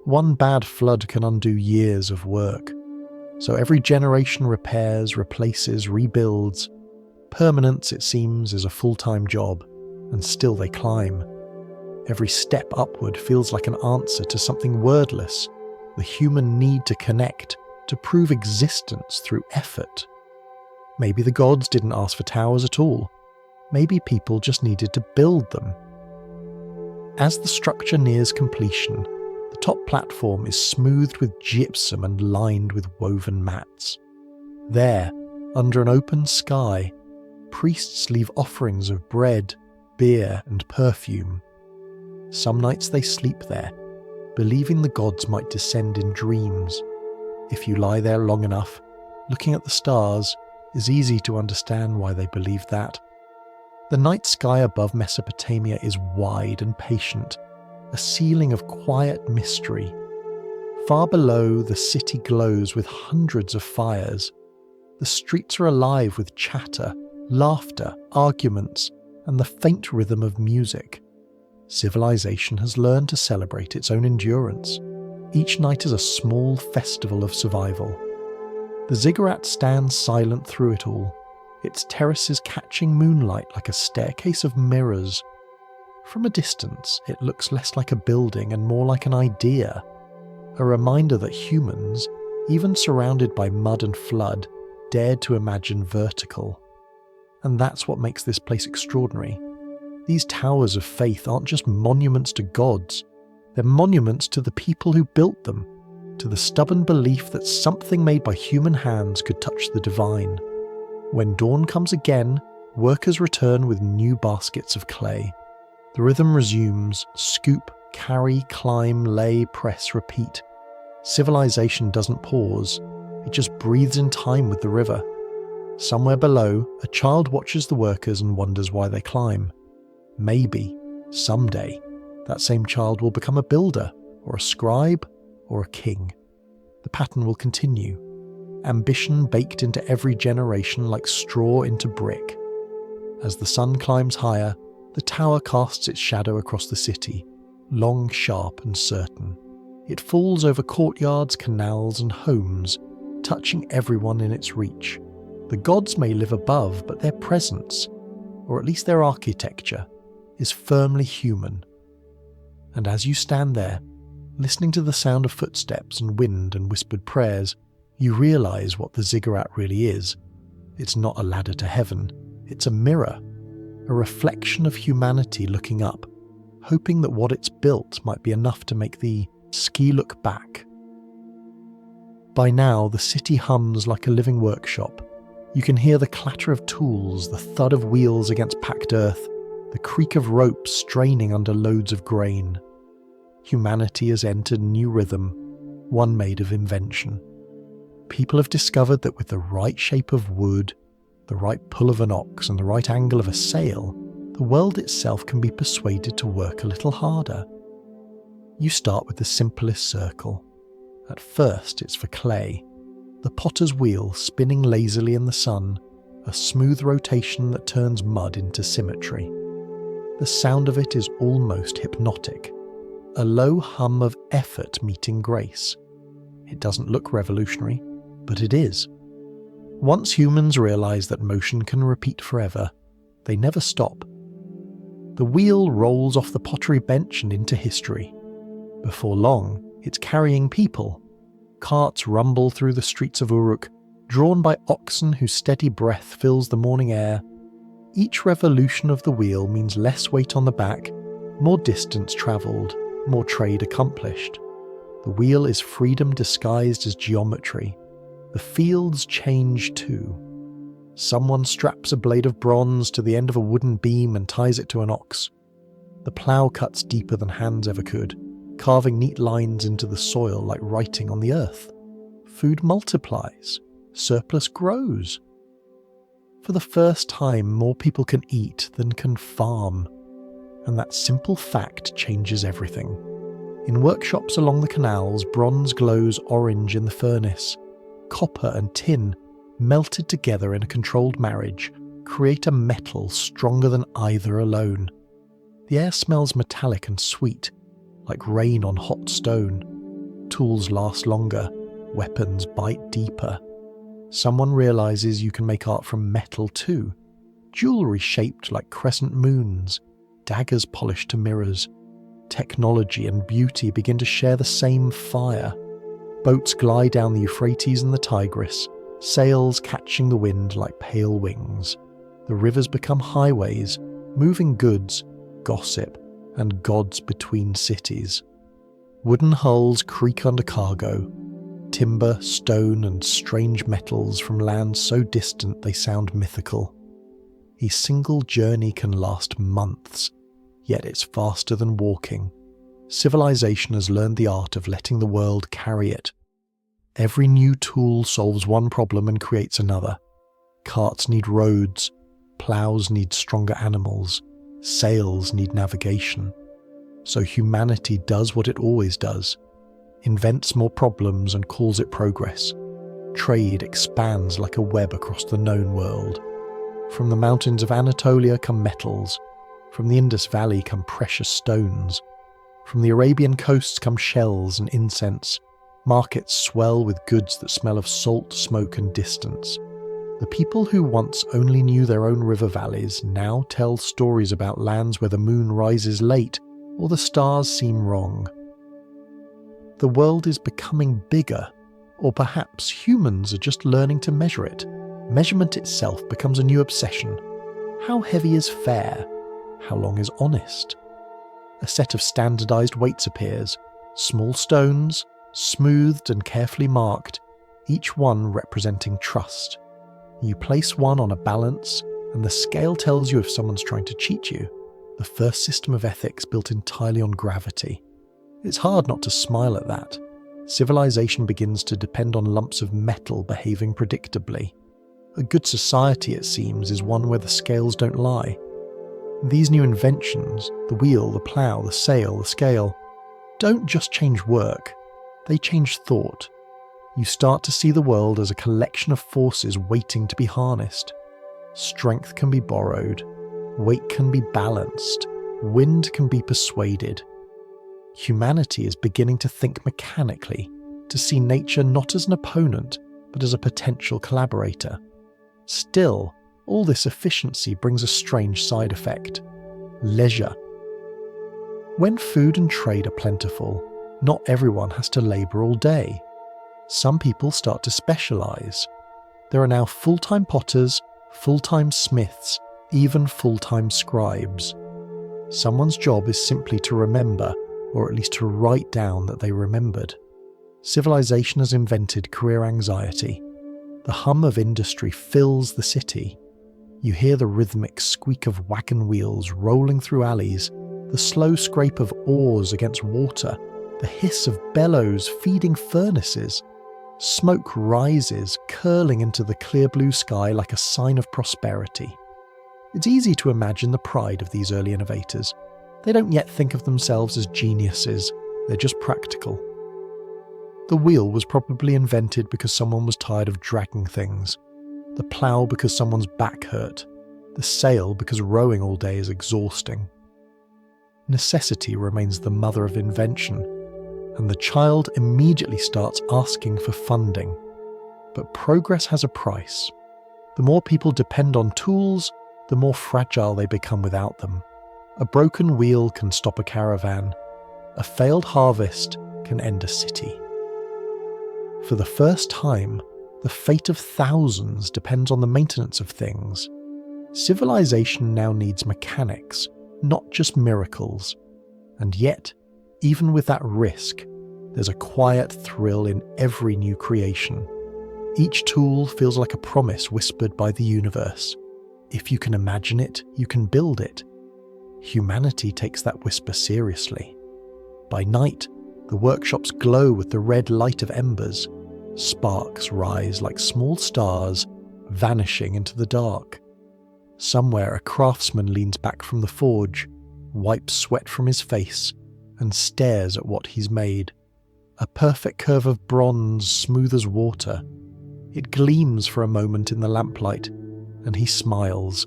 One bad flood can undo years of work. So every generation repairs, replaces, rebuilds. Permanence, it seems, is a full-time job, and still they climb. Every step upward feels like an answer to something wordless, the human need to connect, to prove existence through effort. Maybe the gods didn't ask for towers at all. Maybe people just needed to build them. As the structure nears completion, the top platform is smoothed with gypsum and lined with woven mats. There, under an open sky, priests leave offerings of bread, beer, and perfume. Some nights they sleep there, believing the gods might descend in dreams. If you lie there long enough, looking at the stars, it's easy to understand why they believed that. The night sky above Mesopotamia is wide and patient, a ceiling of quiet mystery. Far below, the city glows with hundreds of fires. The streets are alive with chatter, laughter, arguments, and the faint rhythm of music. Civilization has learned to celebrate its own endurance. Each night is a small festival of survival. The ziggurat stands silent through it all, its terraces catching moonlight like a staircase of mirrors. From a distance, it looks less like a building and more like an idea, a reminder that humans, even surrounded by mud and flood, dared to imagine vertical. And that's what makes this place extraordinary. These towers of faith aren't just monuments to gods, they're monuments to the people who built them, to the stubborn belief that something made by human hands could touch the divine. When dawn comes again, workers return with new baskets of clay. The rhythm resumes: scoop, carry, climb, lay, press, repeat. Civilization doesn't pause, it just breathes in time with the river. Somewhere below, a child watches the workers and wonders why they climb. Maybe, someday, that same child will become a builder, or a scribe, or a king. The pattern will continue. Ambition baked into every generation like straw into brick. As the sun climbs higher, the tower casts its shadow across the city, long, sharp and certain. It falls over courtyards, canals and homes, touching everyone in its reach. The gods may live above, but their presence, or at least their architecture, is firmly human. And as you stand there, listening to the sound of footsteps and wind and whispered prayers, you realise what the ziggurat really is. It's not a ladder to heaven, it's a mirror, a reflection of humanity looking up, hoping that what it's built might be enough to make the ski look back. By now, the city hums like a living workshop. You can hear the clatter of tools, the thud of wheels against packed earth, the creak of ropes straining under loads of grain. Humanity has entered a new rhythm, one made of invention. People have discovered that with the right shape of wood, the right pull of an ox and the right angle of a sail, the world itself can be persuaded to work a little harder. You start with the simplest circle. At first it's for clay, the potter's wheel spinning lazily in the sun, a smooth rotation that turns mud into symmetry. The sound of it is almost hypnotic, a low hum of effort meeting grace. It doesn't look revolutionary, but it is. Once humans realise that motion can repeat forever, they never stop. The wheel rolls off the pottery bench and into history. Before long, it's carrying people. Carts rumble through the streets of Uruk, drawn by oxen whose steady breath fills the morning air. Each revolution of the wheel means less weight on the back, more distance travelled, more trade accomplished. The wheel is freedom disguised as geometry. The fields change too. Someone straps a blade of bronze to the end of a wooden beam and ties it to an ox. The plough cuts deeper than hands ever could, carving neat lines into the soil like writing on the earth. Food multiplies. Surplus grows. For the first time, more people can eat than can farm. And that simple fact changes everything. In workshops along the canals, bronze glows orange in the furnace. Copper and tin, melted together in a controlled marriage, create a metal stronger than either alone. The air smells metallic and sweet, like rain on hot stone. Tools last longer, weapons bite deeper. Someone realises you can make art from metal too. Jewellery shaped like crescent moons, daggers polished to mirrors. Technology and beauty begin to share the same fire. Boats glide down the Euphrates and the Tigris, sails catching the wind like pale wings. The rivers become highways, moving goods, gossip, and gods between cities. Wooden hulls creak under cargo. Timber, stone, and strange metals from lands so distant they sound mythical. A single journey can last months, yet it's faster than walking. Civilization has learned the art of letting the world carry it. Every new tool solves one problem and creates another. Carts need roads, ploughs need stronger animals, sails need navigation. So humanity does what it always does, invents more problems and calls it progress. Trade expands like a web across the known world. From the mountains of Anatolia come metals, from the Indus Valley come precious stones. From the Arabian coasts come shells and incense. Markets swell with goods that smell of salt, smoke and distance. The people who once only knew their own river valleys now tell stories about lands where the moon rises late or the stars seem wrong. The world is becoming bigger, or perhaps humans are just learning to measure it. Measurement itself becomes a new obsession. How heavy is fair? How long is honest? A set of standardized weights appears, small stones, smoothed and carefully marked, each one representing trust. You place one on a balance, and the scale tells you if someone's trying to cheat you. The first system of ethics built entirely on gravity. It's hard not to smile at that. Civilization begins to depend on lumps of metal behaving predictably. A good society, it seems, is one where the scales don't lie. These new inventions, the wheel, the plough, the sail, the scale, don't just change work, they change thought. You start to see the world as a collection of forces waiting to be harnessed. Strength can be borrowed, weight can be balanced, wind can be persuaded. Humanity is beginning to think mechanically, to see nature not as an opponent, but as a potential collaborator. Still, all this efficiency brings a strange side effect: leisure. When food and trade are plentiful, not everyone has to labour all day. Some people start to specialise. There are now full-time potters, full-time smiths, even full-time scribes. Someone's job is simply to remember, or at least to write down that they remembered. Civilization has invented career anxiety. The hum of industry fills the city. You hear the rhythmic squeak of wagon wheels rolling through alleys, the slow scrape of oars against water, the hiss of bellows feeding furnaces. Smoke rises, curling into the clear blue sky like a sign of prosperity. It's easy to imagine the pride of these early innovators. They don't yet think of themselves as geniuses, they're just practical. The wheel was probably invented because someone was tired of dragging things, the plough because someone's back hurt, the sail because rowing all day is exhausting. Necessity remains the mother of invention, and the child immediately starts asking for funding. But progress has a price. The more people depend on tools, the more fragile they become without them. A broken wheel can stop a caravan. A failed harvest can end a city. For the first time, the fate of thousands depends on the maintenance of things. Civilization now needs mechanics, not just miracles. And yet, even with that risk, there's a quiet thrill in every new creation. Each tool feels like a promise whispered by the universe. If you can imagine it, you can build it. Humanity takes that whisper seriously. By night, the workshops glow with the red light of embers. Sparks rise like small stars, vanishing into the dark. Somewhere a craftsman leans back from the forge, wipes sweat from his face, and stares at what he's made. A perfect curve of bronze, smooth as water. It gleams for a moment in the lamplight, and he smiles.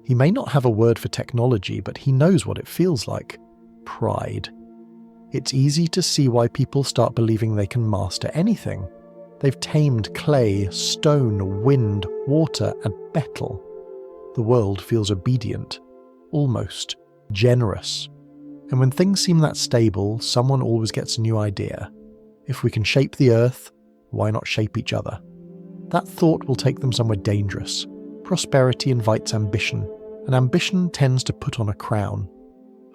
He may not have a word for technology, but he knows what it feels like. Pride. It's easy to see why people start believing they can master anything. They've tamed clay, stone, wind, water, and metal. The world feels obedient, almost generous. And when things seem that stable, someone always gets a new idea. If we can shape the earth, why not shape each other? That thought will take them somewhere dangerous. Prosperity invites ambition, and ambition tends to put on a crown.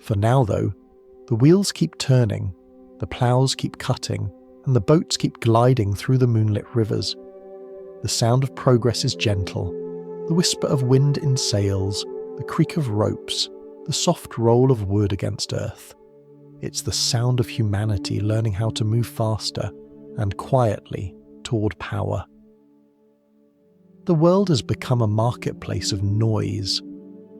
For now, though, the wheels keep turning, the ploughs keep cutting, and the boats keep gliding through the moonlit rivers. The sound of progress is gentle, the whisper of wind in sails, the creak of ropes, the soft roll of wood against earth. It's the sound of humanity learning how to move faster and quietly toward power. The world has become a marketplace of noise.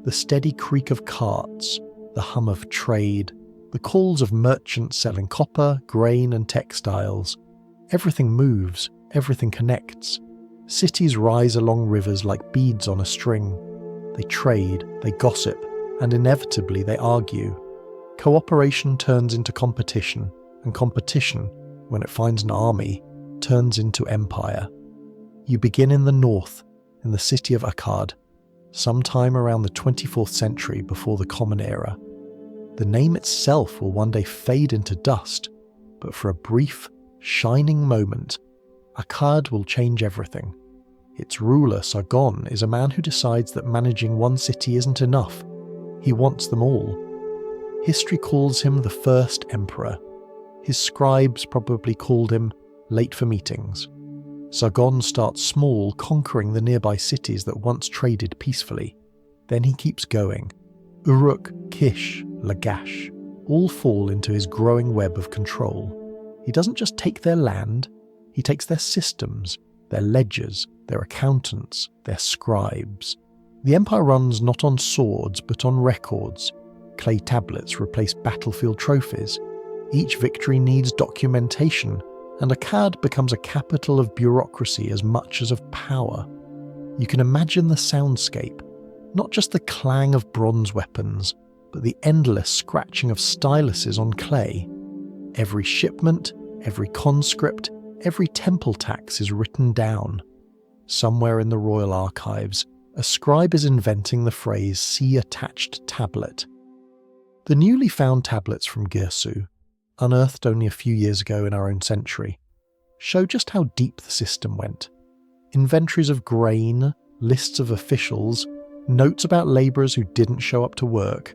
The steady creak of carts, the hum of trade, the calls of merchants selling copper, grain, and textiles. Everything moves, everything connects. Cities rise along rivers like beads on a string. They trade, they gossip, and inevitably they argue. Cooperation turns into competition, and competition, when it finds an army, turns into empire. You begin in the north, in the city of Akkad, sometime around the 24th century before the Common Era. The name itself will one day fade into dust, but for a brief, shining moment, Akkad will change everything. Its ruler, Sargon, is a man who decides that managing one city isn't enough. He wants them all. History calls him the first emperor. His scribes probably called him late for meetings. Sargon starts small, conquering the nearby cities that once traded peacefully. Then he keeps going. Uruk, Kish, Lagash all fall into his growing web of control. He doesn't just take their land, he takes their systems, their ledgers, their accountants, their scribes. The empire runs not on swords but on records. Clay tablets replace battlefield trophies. Each victory needs documentation, and Akkad becomes a capital of bureaucracy as much as of power. You can imagine the soundscape. Not just the clang of bronze weapons, but the endless scratching of styluses on clay. Every shipment, every conscript, every temple tax is written down. Somewhere in the royal archives, a scribe is inventing the phrase "see attached tablet." The newly found tablets from Girsu, unearthed only a few years ago in our own century, show just how deep the system went. Inventories of grain, lists of officials, notes about labourers who didn't show up to work.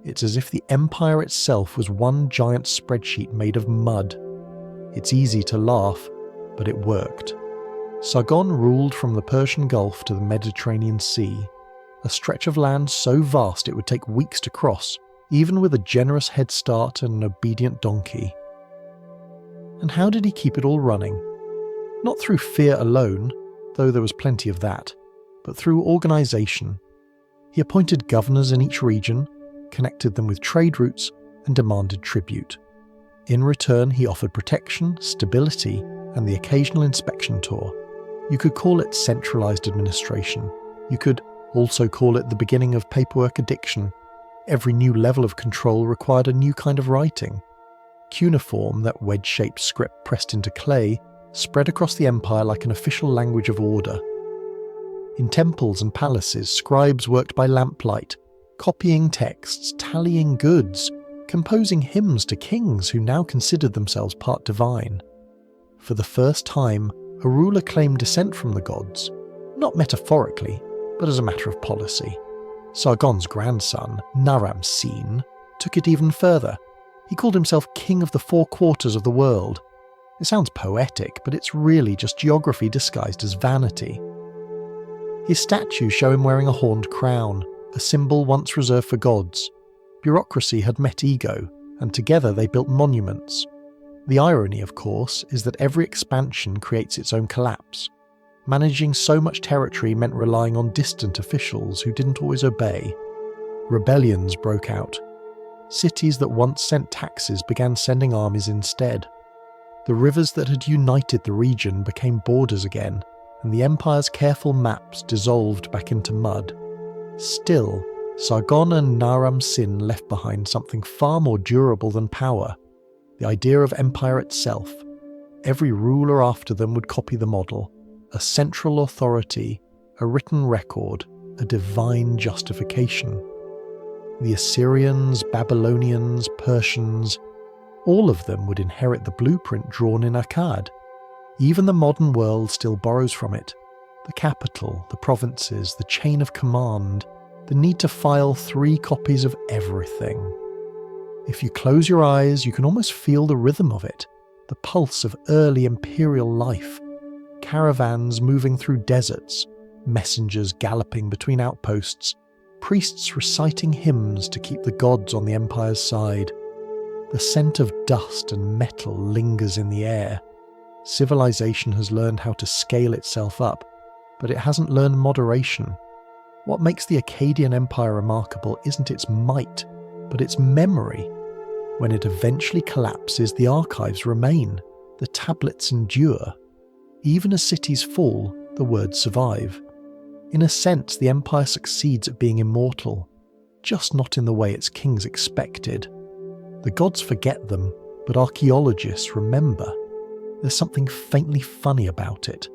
It's as if the empire itself was one giant spreadsheet made of mud. It's easy to laugh, but it worked. Sargon ruled from the Persian Gulf to the Mediterranean Sea, a stretch of land so vast it would take weeks to cross, even with a generous head start and an obedient donkey. And how did he keep it all running? Not through fear alone, though there was plenty of that, but through organisation. He appointed governors in each region, connected them with trade routes, and demanded tribute. In return, he offered protection, stability, and the occasional inspection tour. You could call it centralised administration. You could also call it the beginning of paperwork addiction. Every new level of control required a new kind of writing. Cuneiform, that wedge-shaped script pressed into clay, spread across the empire like an official language of order. In temples and palaces, scribes worked by lamplight, copying texts, tallying goods, composing hymns to kings who now considered themselves part divine. For the first time, a ruler claimed descent from the gods, not metaphorically, but as a matter of policy. Sargon's grandson, Naram-Sin, took it even further. He called himself king of the four quarters of the world. It sounds poetic, but it's really just geography disguised as vanity. His statues show him wearing a horned crown, a symbol once reserved for gods. Bureaucracy had met ego, and together they built monuments. The irony, of course, is that every expansion creates its own collapse. Managing so much territory meant relying on distant officials who didn't always obey. Rebellions broke out. Cities that once sent taxes began sending armies instead. The rivers that had united the region became borders again, and the empire's careful maps dissolved back into mud. Still, Sargon and Naram-Sin left behind something far more durable than power: the idea of empire itself. Every ruler after them would copy the model: a central authority, a written record, a divine justification. The Assyrians, Babylonians, Persians, all of them would inherit the blueprint drawn in Akkad. Even the modern world still borrows from it. The capital, the provinces, the chain of command, the need to file 3 copies of everything. If you close your eyes, you can almost feel the rhythm of it, the pulse of early imperial life. Caravans moving through deserts, messengers galloping between outposts, priests reciting hymns to keep the gods on the empire's side. The scent of dust and metal lingers in the air. Civilization has learned how to scale itself up, but it hasn't learned moderation. What makes the Akkadian Empire remarkable isn't its might, but its memory. When it eventually collapses, the archives remain, the tablets endure. Even as cities fall, the words survive. In a sense, the empire succeeds at being immortal, just not in the way its kings expected. The gods forget them, but archaeologists remember. There's something faintly funny about it.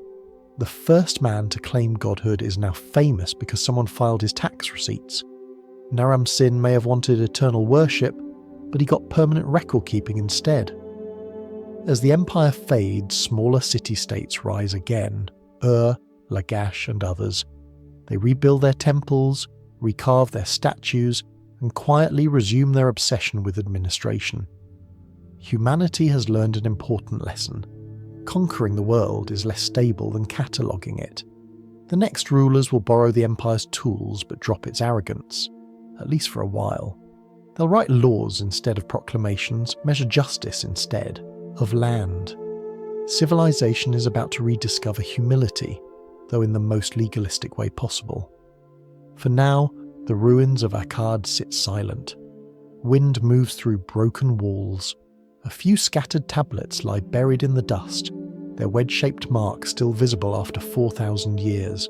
The first man to claim godhood is now famous because someone filed his tax receipts. Naram-Sin may have wanted eternal worship, but he got permanent record-keeping instead. As the empire fades, smaller city-states rise again: Lagash and others. They rebuild their temples, recarve their statues, and quietly resume their obsession with administration. Humanity has learned an important lesson. Conquering the world is less stable than cataloguing it. The next rulers will borrow the empire's tools but drop its arrogance, at least for a while. They'll write laws instead of proclamations, measure justice instead of land. Civilization is about to rediscover humility, though in the most legalistic way possible. For now, the ruins of Akkad sit silent. Wind moves through broken walls. A few scattered tablets lie buried in the dust, their wedge-shaped marks still visible after 4,000 years.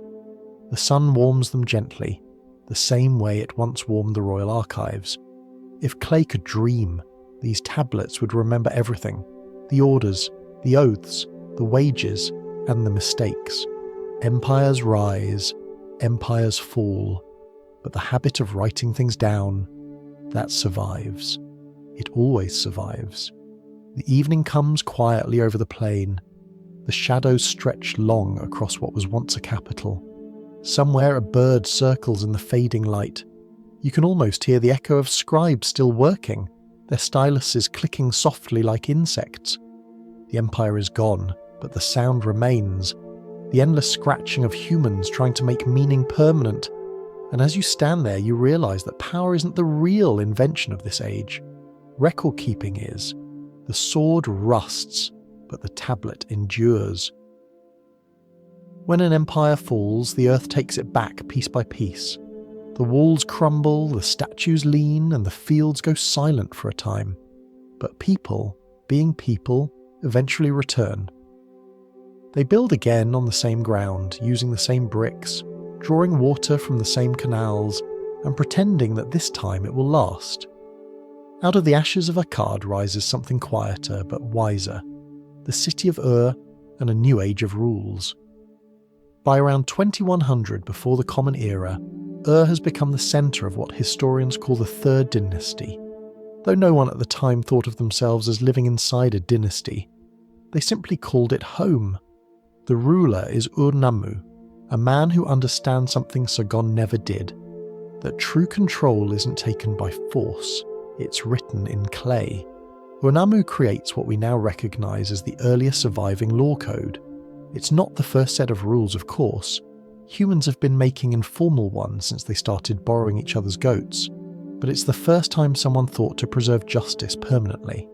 The sun warms them gently. the same way it once warmed the royal archives. If clay could dream, these tablets would remember everything: the orders, the oaths, the wages, and the mistakes. Empires rise, empires fall, but the habit of writing things down, that survives. It always survives. The evening comes quietly over the plain. The shadows stretch long across what was once a capital. Somewhere a bird circles in the fading light. You can almost hear the echo of scribes still working, their styluses clicking softly like insects. The empire is gone, but the sound remains. The endless scratching of humans trying to make meaning permanent. And as you stand there, you realise that power isn't the real invention of this age. Record-keeping is. The sword rusts, but the tablet endures. When an empire falls, the earth takes it back piece by piece. The walls crumble, the statues lean, and the fields go silent for a time. But people, being people, eventually return. They build again on the same ground, using the same bricks, drawing water from the same canals, and pretending that this time it will last. Out of the ashes of Akkad rises something quieter but wiser, the city of Ur and a new age of rules. By around 2100 before the Common Era, Ur has become the centre of what historians call the Third Dynasty. Though no one at the time thought of themselves as living inside a dynasty, they simply called it home. The ruler is Ur-Nammu, a man who understands something Sargon never did, that true control isn't taken by force, it's written in clay. Ur-Nammu creates what we now recognise as the earliest surviving law code. It's not the first set of rules, of course. Humans have been making informal ones since they started borrowing each other's goats, but it's the first time someone thought to preserve justice permanently.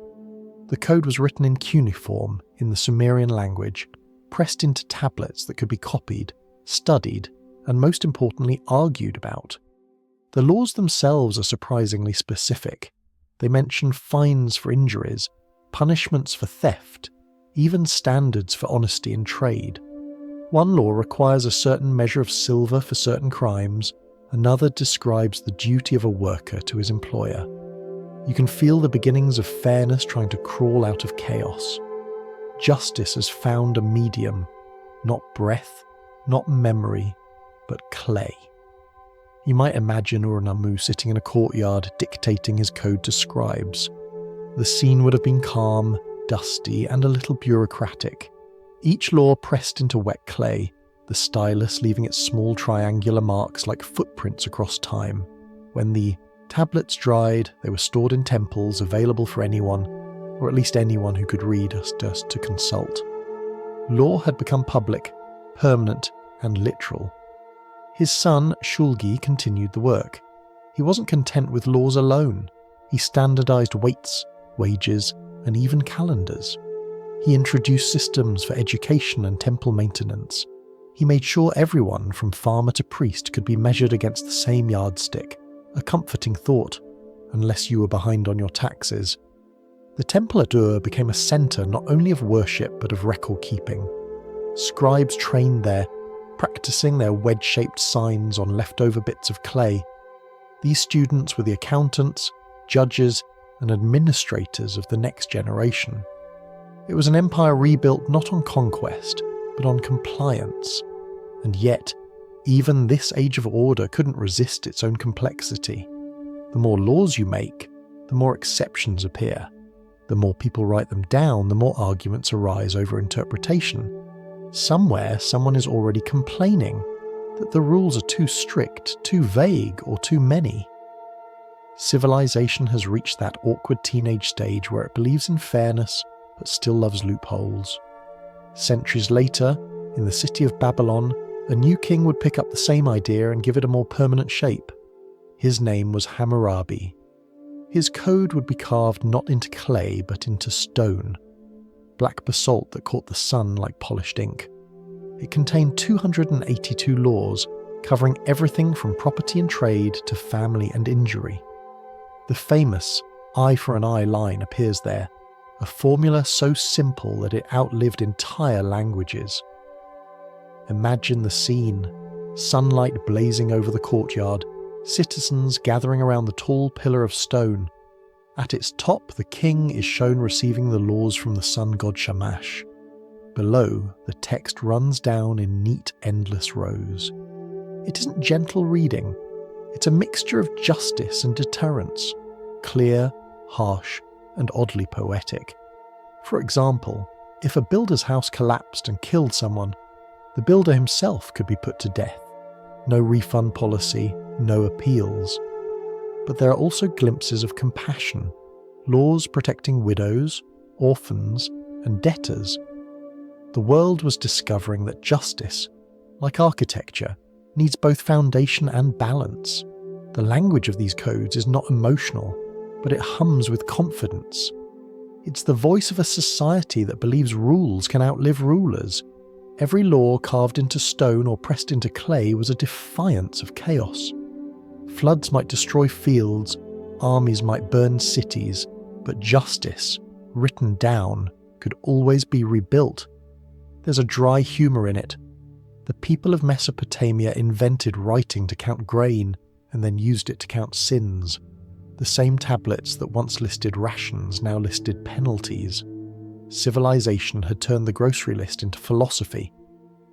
The code was written in cuneiform, in the Sumerian language, pressed into tablets that could be copied, studied, and most importantly argued about. The laws themselves are surprisingly specific. They mention fines for injuries, punishments for theft, even standards for honesty in trade. One law requires a certain measure of silver for certain crimes, another describes the duty of a worker to his employer. You can feel the beginnings of fairness trying to crawl out of chaos. Justice has found a medium, not breath, not memory, but clay. You might imagine Ur-Nammu sitting in a courtyard dictating his code to scribes. The scene would have been calm, dusty, and a little bureaucratic. Each law pressed into wet clay, the stylus leaving its small triangular marks like footprints across time. When the tablets dried, they were stored in temples available for anyone, or at least anyone who could read just to consult. Law had become public, permanent, and literal. His son, Shulgi, continued the work. He wasn't content with laws alone. He standardized weights, wages, and even calendars. He introduced systems for education and temple maintenance. He made sure everyone, from farmer to priest, could be measured against the same yardstick, a comforting thought, unless you were behind on your taxes. The temple at Ur became a centre not only of worship but of record-keeping. Scribes trained there, practicing their wedge-shaped signs on leftover bits of clay. These students were the accountants, judges, and administrators of the next generation. It was an empire rebuilt not on conquest, but on compliance. And yet, even this age of order couldn't resist its own complexity. The more laws you make, the more exceptions appear. The more people write them down, the more arguments arise over interpretation. Somewhere, someone is already complaining that the rules are too strict, too vague, or too many. Civilization has reached that awkward teenage stage where it believes in fairness, but still loves loopholes. Centuries later, in the city of Babylon, a new king would pick up the same idea and give it a more permanent shape. His name was Hammurabi. His code would be carved not into clay, but into stone. Black basalt that caught the sun like polished ink. It contained 282 laws, covering everything from property and trade to family and injury. The famous eye for an eye line appears there, a formula so simple that it outlived entire languages. Imagine the scene, sunlight blazing over the courtyard, citizens gathering around the tall pillar of stone. At its top, the king is shown receiving the laws from the sun god Shamash. Below, the text runs down in neat, endless rows. It isn't gentle reading. It's a mixture of justice and deterrence, clear, harsh, and oddly poetic. For example, if a builder's house collapsed and killed someone, the builder himself could be put to death. No refund policy, no appeals. But there are also glimpses of compassion, laws protecting widows, orphans, and debtors. The world was discovering that justice, like architecture, needs both foundation and balance. The language of these codes is not emotional, but it hums with confidence. It's the voice of a society that believes rules can outlive rulers. Every law carved into stone or pressed into clay was a defiance of chaos. Floods might destroy fields, armies might burn cities, but justice, written down, could always be rebuilt. There's a dry humour in it. The people of Mesopotamia invented writing to count grain and then used it to count sins. The same tablets that once listed rations now listed penalties. Civilization had turned the grocery list into philosophy.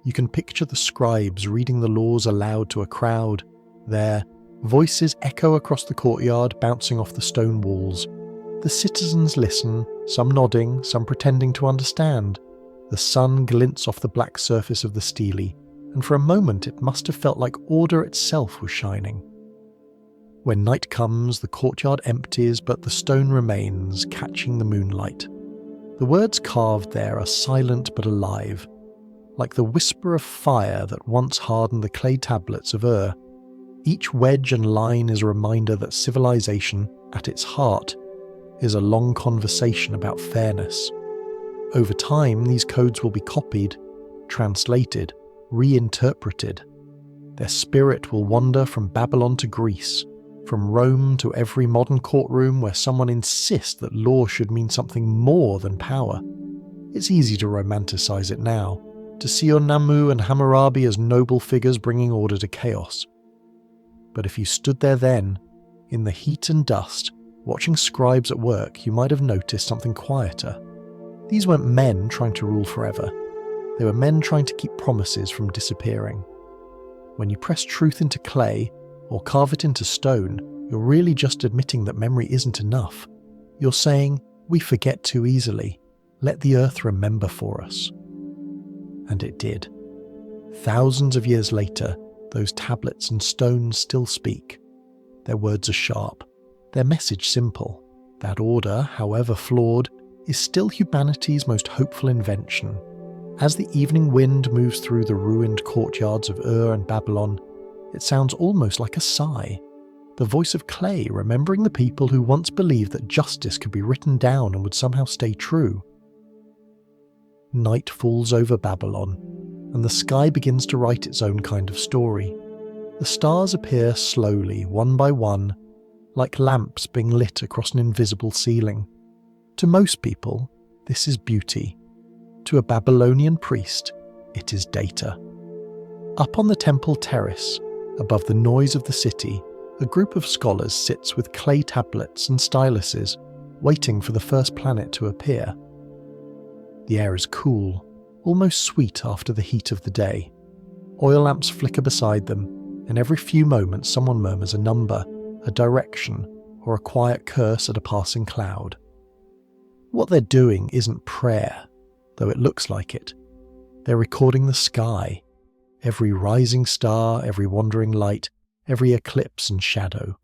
You can picture the scribes reading the laws aloud to a crowd. Their voices echo across the courtyard, bouncing off the stone walls. The citizens listen, some nodding, some pretending to understand. The sun glints off the black surface of the stele, and for a moment it must have felt like order itself was shining. When night comes, the courtyard empties, but the stone remains, catching the moonlight. The words carved there are silent but alive, like the whisper of fire that once hardened the clay tablets of Ur. Each wedge and line is a reminder that civilization, at its heart, is a long conversation about fairness. Over time, these codes will be copied, translated, reinterpreted. Their spirit will wander from Babylon to Greece, from Rome to every modern courtroom where someone insists that law should mean something more than power. It's easy to romanticize it now, to see Namu and Hammurabi as noble figures bringing order to chaos. But if you stood there then, in the heat and dust, watching scribes at work, you might have noticed something quieter. These weren't men trying to rule forever. They were men trying to keep promises from disappearing. When you press truth into clay, or carve it into stone, you're really just admitting that memory isn't enough. You're saying, we forget too easily. Let the earth remember for us. And it did. Thousands of years later, those tablets and stones still speak. Their words are sharp, their message simple. That order, however flawed, is still humanity's most hopeful invention. As the evening wind moves through the ruined courtyards of Ur and Babylon, it sounds almost like a sigh. The voice of clay remembering the people who once believed that justice could be written down and would somehow stay true. Night falls over Babylon, and the sky begins to write its own kind of story. The stars appear slowly, one by one, like lamps being lit across an invisible ceiling. To most people, this is beauty. To a Babylonian priest, it is data. Up on the temple terrace, above the noise of the city, a group of scholars sits with clay tablets and styluses, waiting for the first planet to appear. The air is cool, almost sweet after the heat of the day. Oil lamps flicker beside them, and every few moments someone murmurs a number, a direction, or a quiet curse at a passing cloud. What they're doing isn't prayer, though it looks like it. They're recording the sky, every rising star, every wandering light, every eclipse and shadow.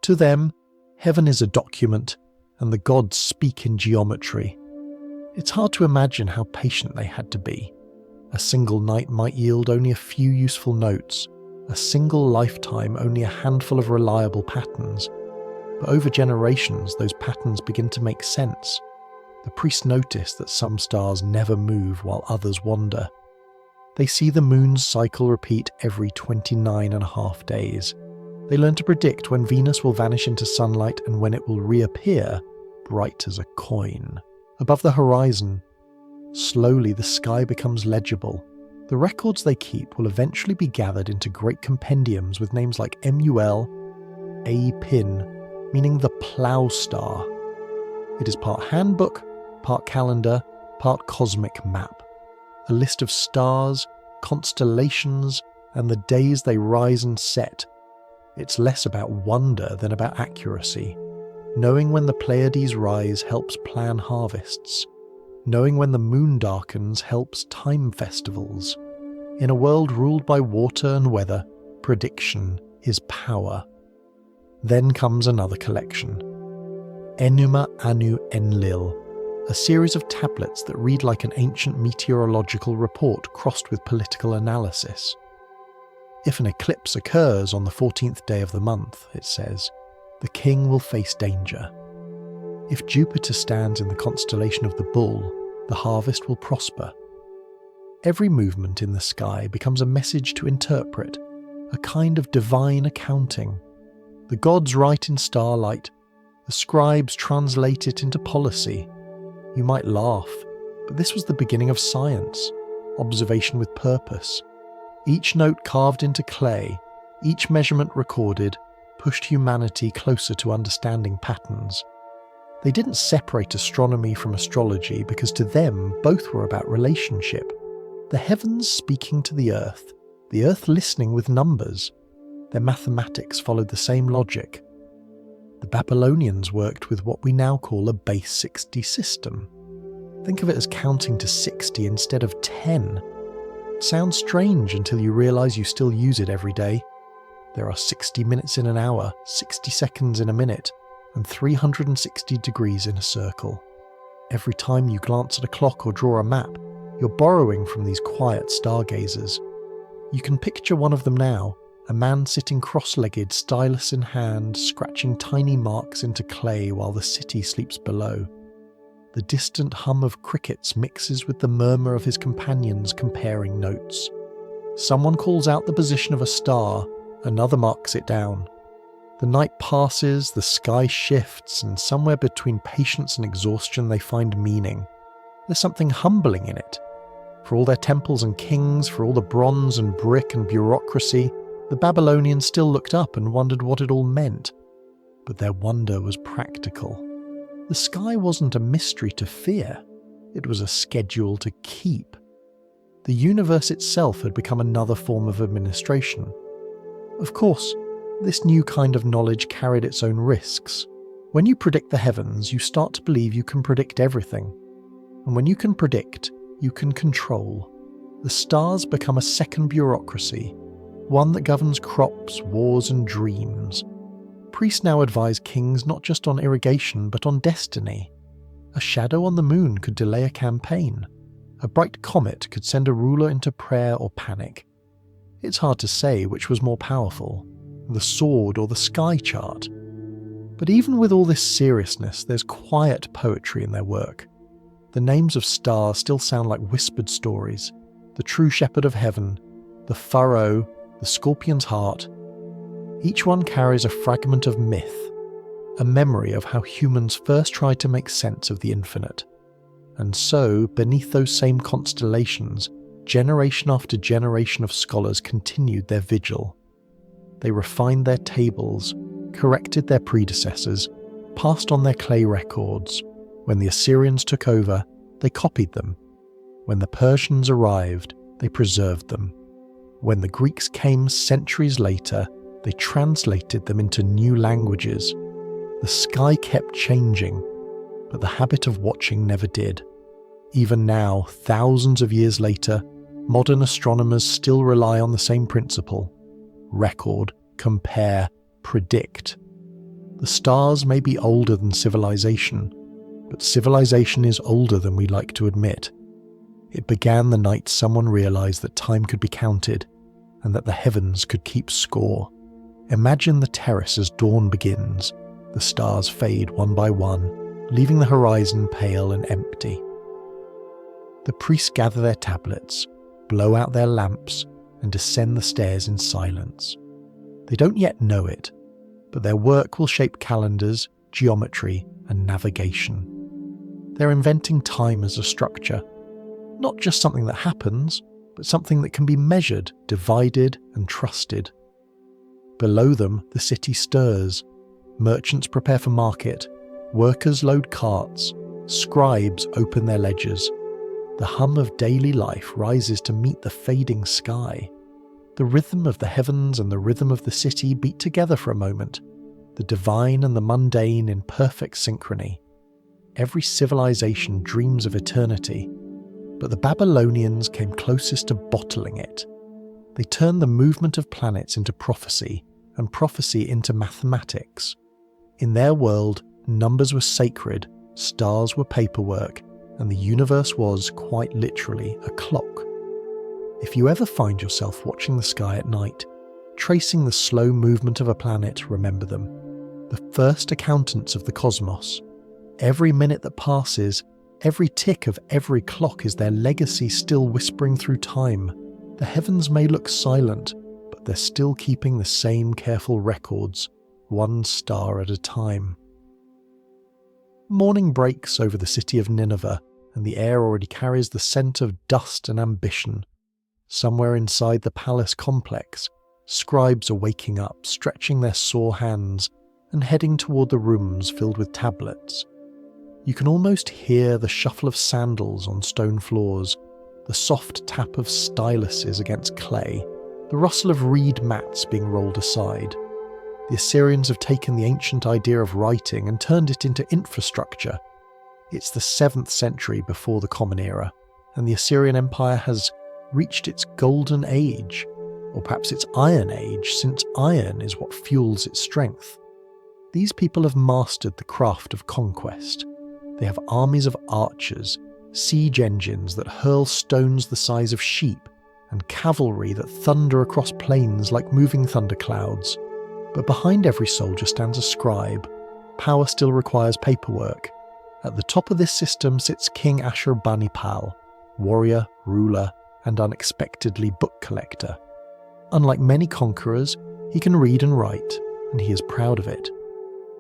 To them, heaven is a document, and the gods speak in geometry. It's hard to imagine how patient they had to be. A single night might yield only a few useful notes, a single lifetime only a handful of reliable patterns. But over generations, those patterns begin to make sense. The priests notice that some stars never move while others wander. They see the moon's cycle repeat every 29.5 days. They learn to predict when Venus will vanish into sunlight and when it will reappear, bright as a coin. Above the horizon, slowly the sky becomes legible, The records they keep will eventually be gathered into great compendiums with names like Mul, A-Pin, meaning the plough star. It is part handbook, part calendar, part cosmic map. A list of stars, constellations, and the days they rise and set. It's less about wonder than about accuracy. Knowing when the Pleiades rise helps plan harvests. Knowing when the moon darkens helps time festivals. In a world ruled by water and weather, prediction is power. Then comes another collection. Enuma Anu Enlil, a series of tablets that read like an ancient meteorological report crossed with political analysis. If an eclipse occurs on the 14th day of the month, it says, the king will face danger. If Jupiter stands in the constellation of the Bull, the harvest will prosper. Every movement in the sky becomes a message to interpret, a kind of divine accounting. The gods write in starlight, the scribes translate it into policy. You might laugh, but this was the beginning of science, observation with purpose. Each note carved into clay, each measurement recorded, pushed humanity closer to understanding patterns. They didn't separate astronomy from astrology because to them both were about relationship. The heavens speaking to the earth listening with numbers. Their mathematics followed the same logic. The Babylonians worked with what we now call a base 60 system. Think of it as counting to 60 instead of 10. It sounds strange until you realise you still use it every day. There are 60 minutes in an hour, 60 seconds in a minute, and 360 degrees in a circle. Every time you glance at a clock or draw a map, you're borrowing from these quiet stargazers. You can picture one of them now, a man sitting cross-legged, stylus in hand, scratching tiny marks into clay while the city sleeps below. The distant hum of crickets mixes with the murmur of his companions comparing notes. Someone calls out the position of a star, another marks it down. The night passes, the sky shifts, and somewhere between patience and exhaustion they find meaning. There's something humbling in it. For all their temples and kings, for all the bronze and brick and bureaucracy, the Babylonians still looked up and wondered what it all meant. But their wonder was practical. The sky wasn't a mystery to fear, it was a schedule to keep. The universe itself had become another form of administration. Of course, this new kind of knowledge carried its own risks. When you predict the heavens, you start to believe you can predict everything. And when you can predict, you can control. The stars become a second bureaucracy, one that governs crops, wars, and dreams. Priests now advise kings not just on irrigation, but on destiny. A shadow on the moon could delay a campaign. A bright comet could send a ruler into prayer or panic. It's hard to say which was more powerful, the sword or the sky chart. But even with all this seriousness, there's quiet poetry in their work. The names of stars still sound like whispered stories. The true shepherd of heaven, the furrow, the scorpion's heart. Each one carries a fragment of myth, a memory of how humans first tried to make sense of the infinite. And so, beneath those same constellations, generation after generation of scholars continued their vigil. They refined their tables, corrected their predecessors, passed on their clay records. When the Assyrians took over, they copied them. When the Persians arrived, they preserved them. When the Greeks came centuries later, they translated them into new languages. The sky kept changing, but the habit of watching never did. Even now, thousands of years later, modern astronomers still rely on the same principle. Record, compare, predict. The stars may be older than civilization, but civilization is older than we like to admit. It began the night someone realized that time could be counted, and that the heavens could keep score. Imagine the terrace as dawn begins. The stars fade one by one, leaving the horizon pale and empty. The priests gather their tablets, blow out their lamps, and descend the stairs in silence. They don't yet know it, but their work will shape calendars, geometry, and navigation. They're inventing time as a structure, not just something that happens, but something that can be measured, divided, and trusted. Below them, the city stirs. Merchants prepare for market, workers load carts, scribes open their ledgers. The hum of daily life rises to meet the fading sky. The rhythm of the heavens and the rhythm of the city beat together for a moment, the divine and the mundane in perfect synchrony. Every civilization dreams of eternity, but the Babylonians came closest to bottling it. They turned the movement of planets into prophecy, and prophecy into mathematics. In their world, numbers were sacred, stars were paperwork, and the universe was, quite literally, a clock. If you ever find yourself watching the sky at night, tracing the slow movement of a planet, remember them. The first accountants of the cosmos. Every minute that passes, every tick of every clock is their legacy still whispering through time. The heavens may look silent, but they're still keeping the same careful records, one star at a time. Morning breaks over the city of Nineveh, and the air already carries the scent of dust and ambition. Somewhere inside the palace complex, scribes are waking up, stretching their sore hands, and heading toward the rooms filled with tablets. You can almost hear the shuffle of sandals on stone floors, the soft tap of styluses against clay, the rustle of reed mats being rolled aside. The Assyrians have taken the ancient idea of writing and turned it into infrastructure. It's the 7th century before the Common Era, and the Assyrian Empire has reached its golden age, or perhaps its iron age, since iron is what fuels its strength. These people have mastered the craft of conquest. They have armies of archers, siege engines that hurl stones the size of sheep, and cavalry that thunder across plains like moving thunderclouds. But behind every soldier stands a scribe. Power still requires paperwork. At the top of this system sits King Ashurbanipal, warrior, ruler, and unexpectedly book collector. Unlike many conquerors, he can read and write, and he is proud of it.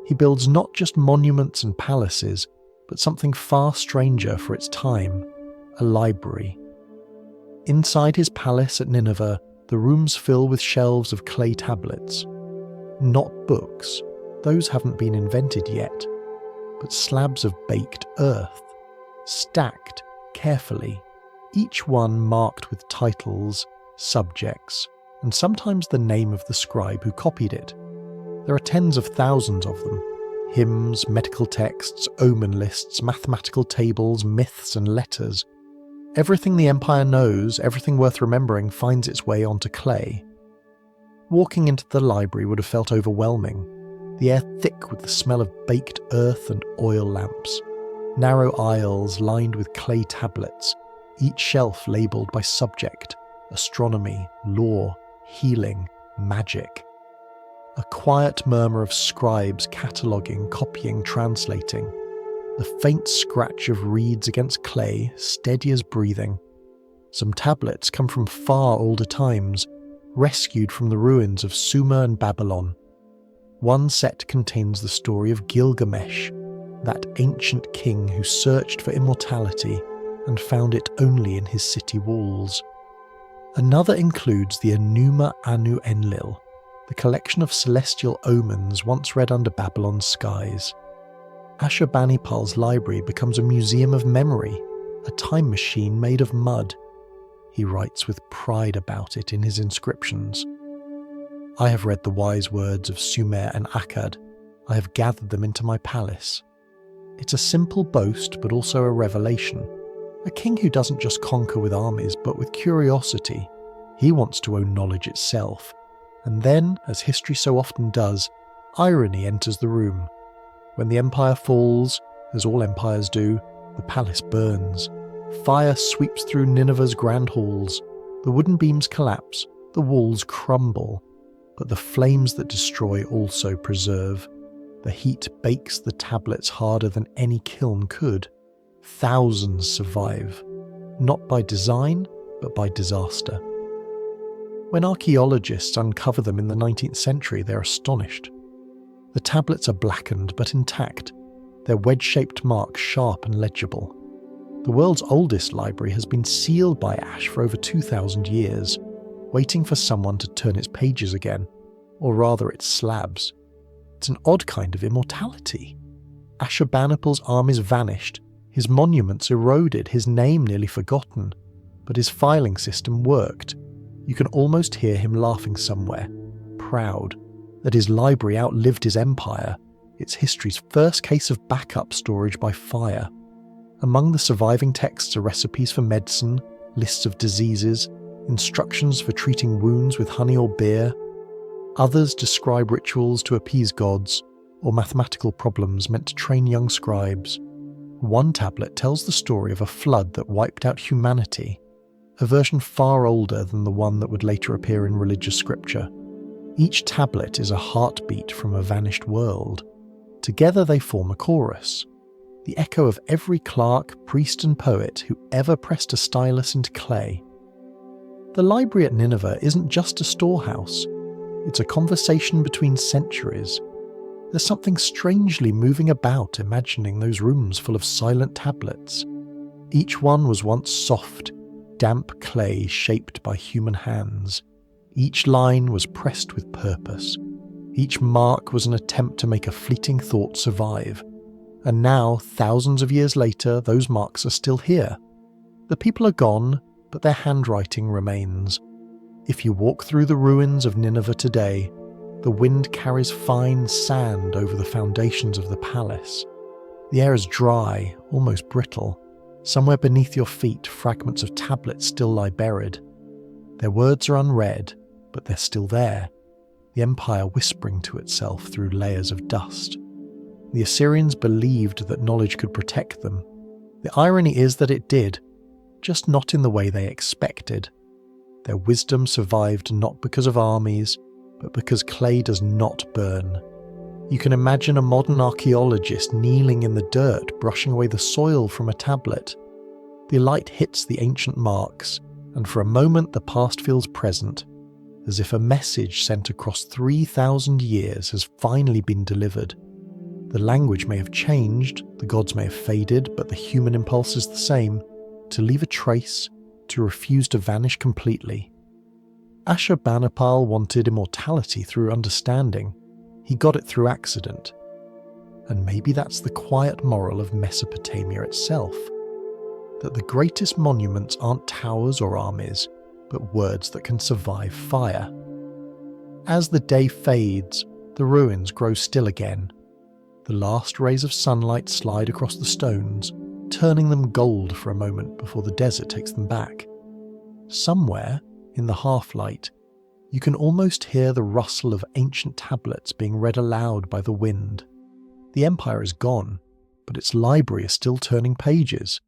He builds not just monuments and palaces, but something far stranger for its time, a library. Inside his palace at Nineveh, the rooms fill with shelves of clay tablets. Not books, those haven't been invented yet, but slabs of baked earth, stacked carefully, each one marked with titles, subjects, and sometimes the name of the scribe who copied it. There are tens of thousands of them. Hymns, medical texts, omen lists, mathematical tables, myths and letters. Everything the Empire knows, everything worth remembering, finds its way onto clay. Walking into the library would have felt overwhelming, the air thick with the smell of baked earth and oil lamps. Narrow aisles lined with clay tablets, each shelf labelled by subject, astronomy, law, healing, magic. A quiet murmur of scribes cataloguing, copying, translating. The faint scratch of reeds against clay, steady as breathing. Some tablets come from far older times, rescued from the ruins of Sumer and Babylon. One set contains the story of Gilgamesh, that ancient king who searched for immortality and found it only in his city walls. Another includes the Enuma Anu Enlil, the collection of celestial omens once read under Babylon's skies. Ashurbanipal's library becomes a museum of memory, a time machine made of mud. He writes with pride about it in his inscriptions. I have read the wise words of Sumer and Akkad. I have gathered them into my palace. It's a simple boast, but also a revelation. A king who doesn't just conquer with armies, but with curiosity. He wants to own knowledge itself. And then, as history so often does, irony enters the room. When the empire falls, as all empires do, the palace burns. Fire sweeps through Nineveh's grand halls. The wooden beams collapse, the walls crumble. But the flames that destroy also preserve. The heat bakes the tablets harder than any kiln could. Thousands survive, not by design, but by disaster. When archaeologists uncover them in the 19th century, they're astonished. The tablets are blackened but intact, their wedge-shaped marks sharp and legible. The world's oldest library has been sealed by ash for over 2,000 years, waiting for someone to turn its pages again, or rather its slabs. It's an odd kind of immortality. Ashurbanipal's armies vanished, his monuments eroded, his name nearly forgotten, but his filing system worked. You can almost hear him laughing somewhere, proud that his library outlived his empire. It's history's first case of backup storage by fire. Among the surviving texts are recipes for medicine, lists of diseases, instructions for treating wounds with honey or beer. Others describe rituals to appease gods, or mathematical problems meant to train young scribes. One tablet tells the story of a flood that wiped out humanity, a version far older than the one that would later appear in religious scripture. Each tablet is a heartbeat from a vanished world. Together they form a chorus, the echo of every clerk, priest and poet who ever pressed a stylus into clay. The library at Nineveh isn't just a storehouse, it's a conversation between centuries. There's something strangely moving about imagining those rooms full of silent tablets. Each one was once soft, damp clay shaped by human hands. Each line was pressed with purpose. Each mark was an attempt to make a fleeting thought survive. And now, thousands of years later, those marks are still here. The people are gone, but their handwriting remains. If you walk through the ruins of Nineveh today, the wind carries fine sand over the foundations of the palace. The air is dry, almost brittle. Somewhere beneath your feet, fragments of tablets still lie buried. Their words are unread, but they're still there, the empire whispering to itself through layers of dust. The Assyrians believed that knowledge could protect them. The irony is that it did, just not in the way they expected. Their wisdom survived not because of armies, but because clay does not burn. You can imagine a modern archaeologist kneeling in the dirt, brushing away the soil from a tablet. The light hits the ancient marks, and for a moment the past feels present, as if a message sent across 3,000 years has finally been delivered. The language may have changed, the gods may have faded, but the human impulse is the same: to leave a trace, to refuse to vanish completely. Ashurbanipal wanted immortality through understanding. He got it through accident. And maybe that's the quiet moral of Mesopotamia itself, that the greatest monuments aren't towers or armies, but words that can survive fire. As the day fades, the ruins grow still again. The last rays of sunlight slide across the stones, turning them gold for a moment before the desert takes them back. Somewhere, in the half-light, you can almost hear the rustle of ancient tablets being read aloud by the wind. The empire is gone, but its library is still turning pages.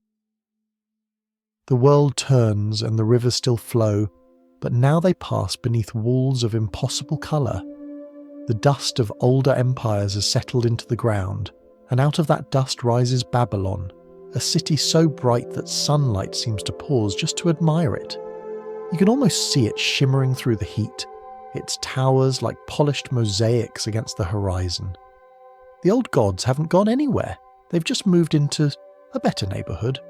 The world turns and the rivers still flow, but now they pass beneath walls of impossible colour. The dust of older empires has settled into the ground, and out of that dust rises Babylon, a city so bright that sunlight seems to pause just to admire it. You can almost see it shimmering through the heat, its towers like polished mosaics against the horizon. The old gods haven't gone anywhere, they've just moved into a better neighbourhood.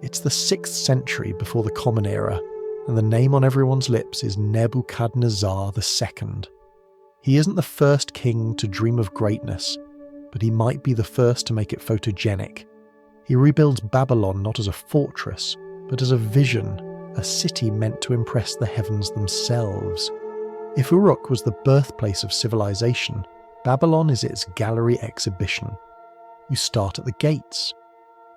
It's the 6th century before the Common Era, and the name on everyone's lips is Nebuchadnezzar II. He isn't the first king to dream of greatness, but he might be the first to make it photogenic. He rebuilds Babylon not as a fortress, but as a vision, a city meant to impress the heavens themselves. If Uruk was the birthplace of civilization, Babylon is its gallery exhibition. You start at the gates.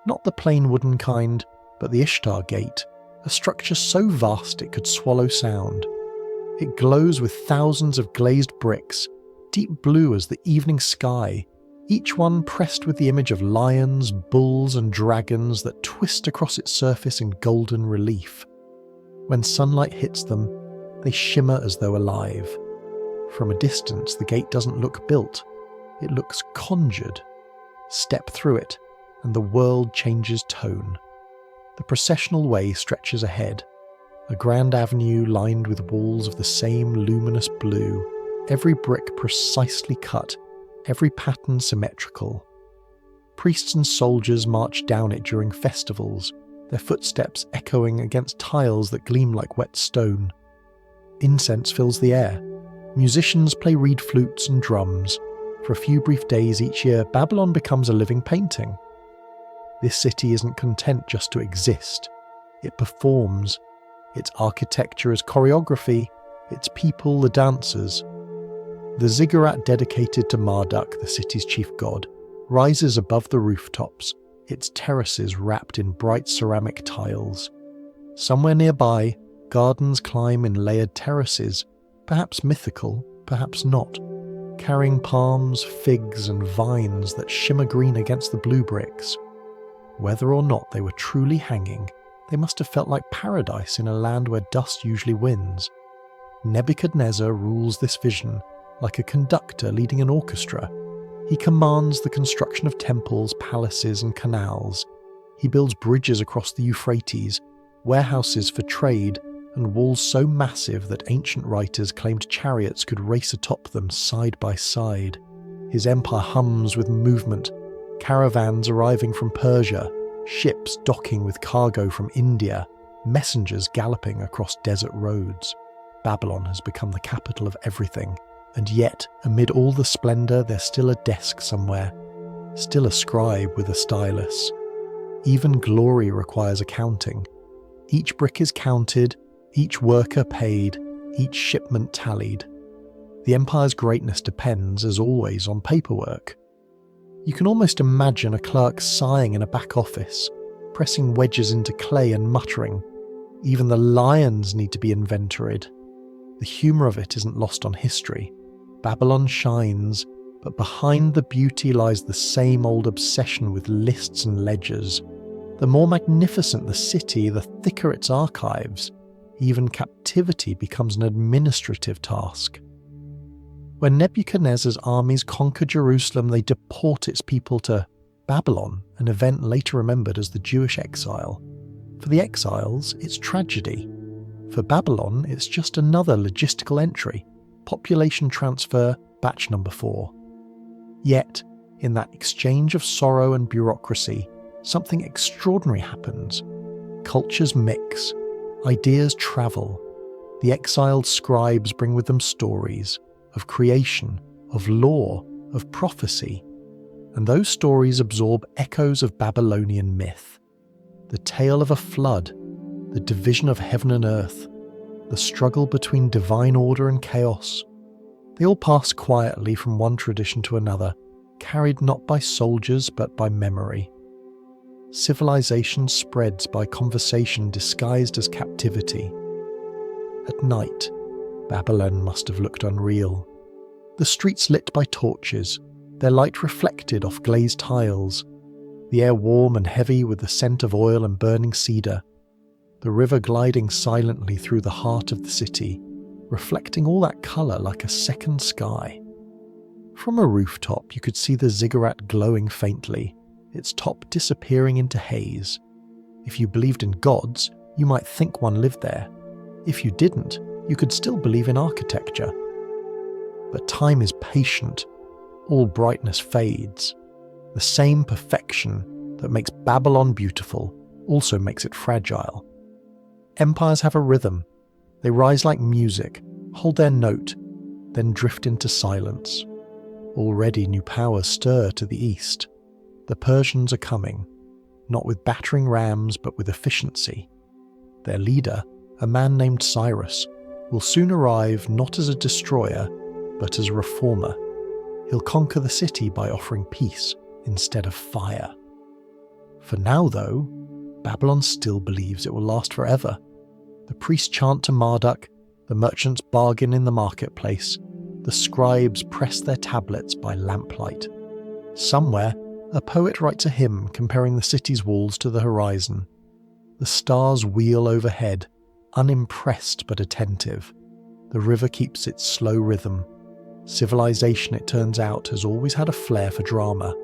Not the plain wooden kind, but the Ishtar Gate, a structure so vast it could swallow sound. It glows with thousands of glazed bricks, deep blue as the evening sky, each one pressed with the image of lions, bulls and dragons that twist across its surface in golden relief. When sunlight hits them, they shimmer as though alive. From a distance, the gate doesn't look built, it looks conjured. Step through it, and the world changes tone. The processional way stretches ahead, a grand avenue lined with walls of the same luminous blue, every brick precisely cut, every pattern symmetrical. Priests and soldiers march down it during festivals, their footsteps echoing against tiles that gleam like wet stone. Incense fills the air. Musicians play reed flutes and drums. For a few brief days each year, Babylon becomes a living painting. This city isn't content just to exist. It performs. Its architecture is choreography, its people the dancers. The ziggurat dedicated to Marduk, the city's chief god, rises above the rooftops, its terraces wrapped in bright ceramic tiles. Somewhere nearby, gardens climb in layered terraces, perhaps mythical, perhaps not, carrying palms, figs and vines that shimmer green against the blue bricks. Whether or not they were truly hanging, they must have felt like paradise in a land where dust usually wins. Nebuchadnezzar rules this vision like a conductor leading an orchestra. He commands the construction of temples, palaces and canals. He builds bridges across the Euphrates, warehouses for trade, and walls so massive that ancient writers claimed chariots could race atop them side by side. His empire hums with movement, caravans arriving from Persia, ships docking with cargo from India, messengers galloping across desert roads. Babylon has become the capital of everything, and yet, amid all the splendour, there's still a desk somewhere, still a scribe with a stylus. Even glory requires accounting. Each brick is counted, each worker paid, each shipment tallied. The empire's greatness depends, as always, on paperwork. You can almost imagine a clerk sighing in a back office, pressing wedges into clay and muttering, "Even the lions need to be inventoried." The humour of it isn't lost on history. Babylon shines, but behind the beauty lies the same old obsession with lists and ledgers. The more magnificent the city, the thicker its archives. Even captivity becomes an administrative task. When Nebuchadnezzar's armies conquer Jerusalem, they deport its people to Babylon, an event later remembered as the Jewish exile. For the exiles, it's tragedy. For Babylon, it's just another logistical entry. Population transfer, batch number 4. Yet, in that exchange of sorrow and bureaucracy, something extraordinary happens. Cultures mix, ideas travel. The exiled scribes bring with them stories of creation, of law, of prophecy. And those stories absorb echoes of Babylonian myth. The tale of a flood, the division of heaven and earth, the struggle between divine order and chaos. They all pass quietly from one tradition to another, carried not by soldiers but by memory. Civilization spreads by conversation disguised as captivity. At night, Babylon must have looked unreal. The streets lit by torches, their light reflected off glazed tiles, the air warm and heavy with the scent of oil and burning cedar, the river gliding silently through the heart of the city, reflecting all that colour like a second sky. From a rooftop you could see the ziggurat glowing faintly, its top disappearing into haze. If you believed in gods, you might think one lived there. If you didn't, you could still believe in architecture. But time is patient. All brightness fades. The same perfection that makes Babylon beautiful also makes it fragile. Empires have a rhythm. They rise like music, hold their note, then drift into silence. Already new powers stir to the east. The Persians are coming, not with battering rams but with efficiency. Their leader, a man named Cyrus, will soon arrive not as a destroyer but as a reformer. He'll conquer the city by offering peace instead of fire. For now, though, Babylon still believes it will last forever. The priests chant to Marduk, the merchants bargain in the marketplace, the scribes press their tablets by lamplight. Somewhere, a poet writes a hymn comparing the city's walls to the horizon. The stars wheel overhead, unimpressed but attentive. The river keeps its slow rhythm. Civilization, it turns out, has always had a flair for drama.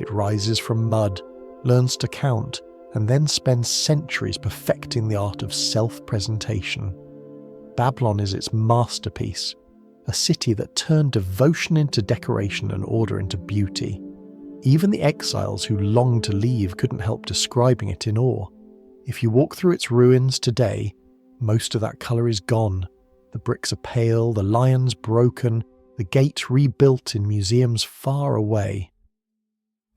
It rises from mud, learns to count, and then spends centuries perfecting the art of self-presentation. Babylon is its masterpiece, a city that turned devotion into decoration and order into beauty. Even the exiles who longed to leave couldn't help describing it in awe. If you walk through its ruins today, most of that colour is gone. The bricks are pale, the lions broken, the gate rebuilt in museums far away.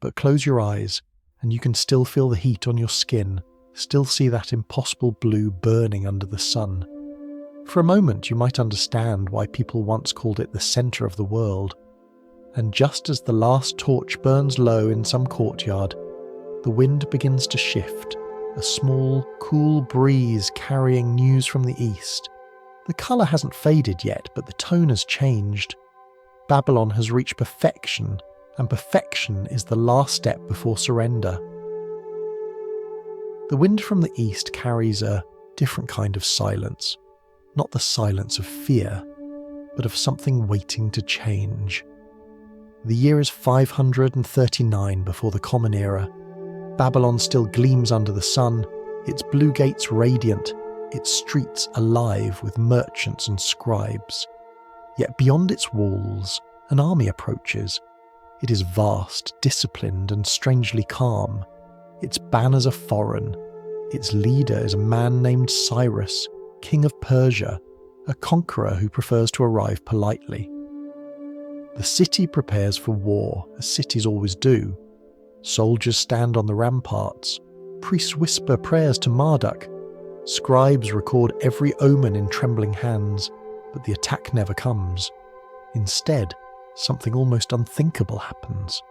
But close your eyes, and you can still feel the heat on your skin, still see that impossible blue burning under the sun. For a moment you might understand why people once called it the centre of the world. And just as the last torch burns low in some courtyard, the wind begins to shift, a small, cool breeze carrying news from the east. The colour hasn't faded yet, but the tone has changed. Babylon has reached perfection, and perfection is the last step before surrender. The wind from the east carries a different kind of silence, not the silence of fear, but of something waiting to change. The year is 539 before the Common Era. Babylon still gleams under the sun, its blue gates radiant, its streets alive with merchants and scribes. Yet beyond its walls, an army approaches. It is vast, disciplined, and strangely calm. Its banners are foreign. Its leader is a man named Cyrus, king of Persia, a conqueror who prefers to arrive politely. The city prepares for war, as cities always do. Soldiers stand on the ramparts. Priests whisper prayers to Marduk. Scribes record every omen in trembling hands, but the attack never comes. Instead, something almost unthinkable happens.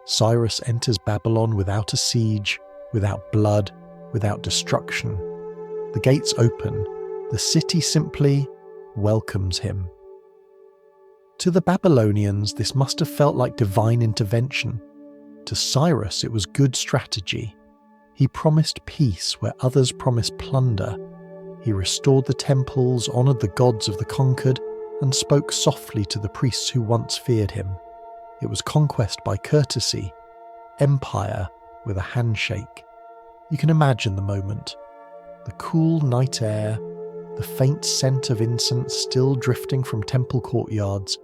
Cyrus enters Babylon without a siege, without blood, without destruction. The gates open. The city simply welcomes him. To the Babylonians, this must have felt like divine intervention. To Cyrus, it was good strategy. He promised peace where others promised plunder. He restored the temples, honoured the gods of the conquered, and spoke softly to the priests who once feared him. It was conquest by courtesy, empire with a handshake. You can imagine the moment. The cool night air, the faint scent of incense still drifting from temple courtyards,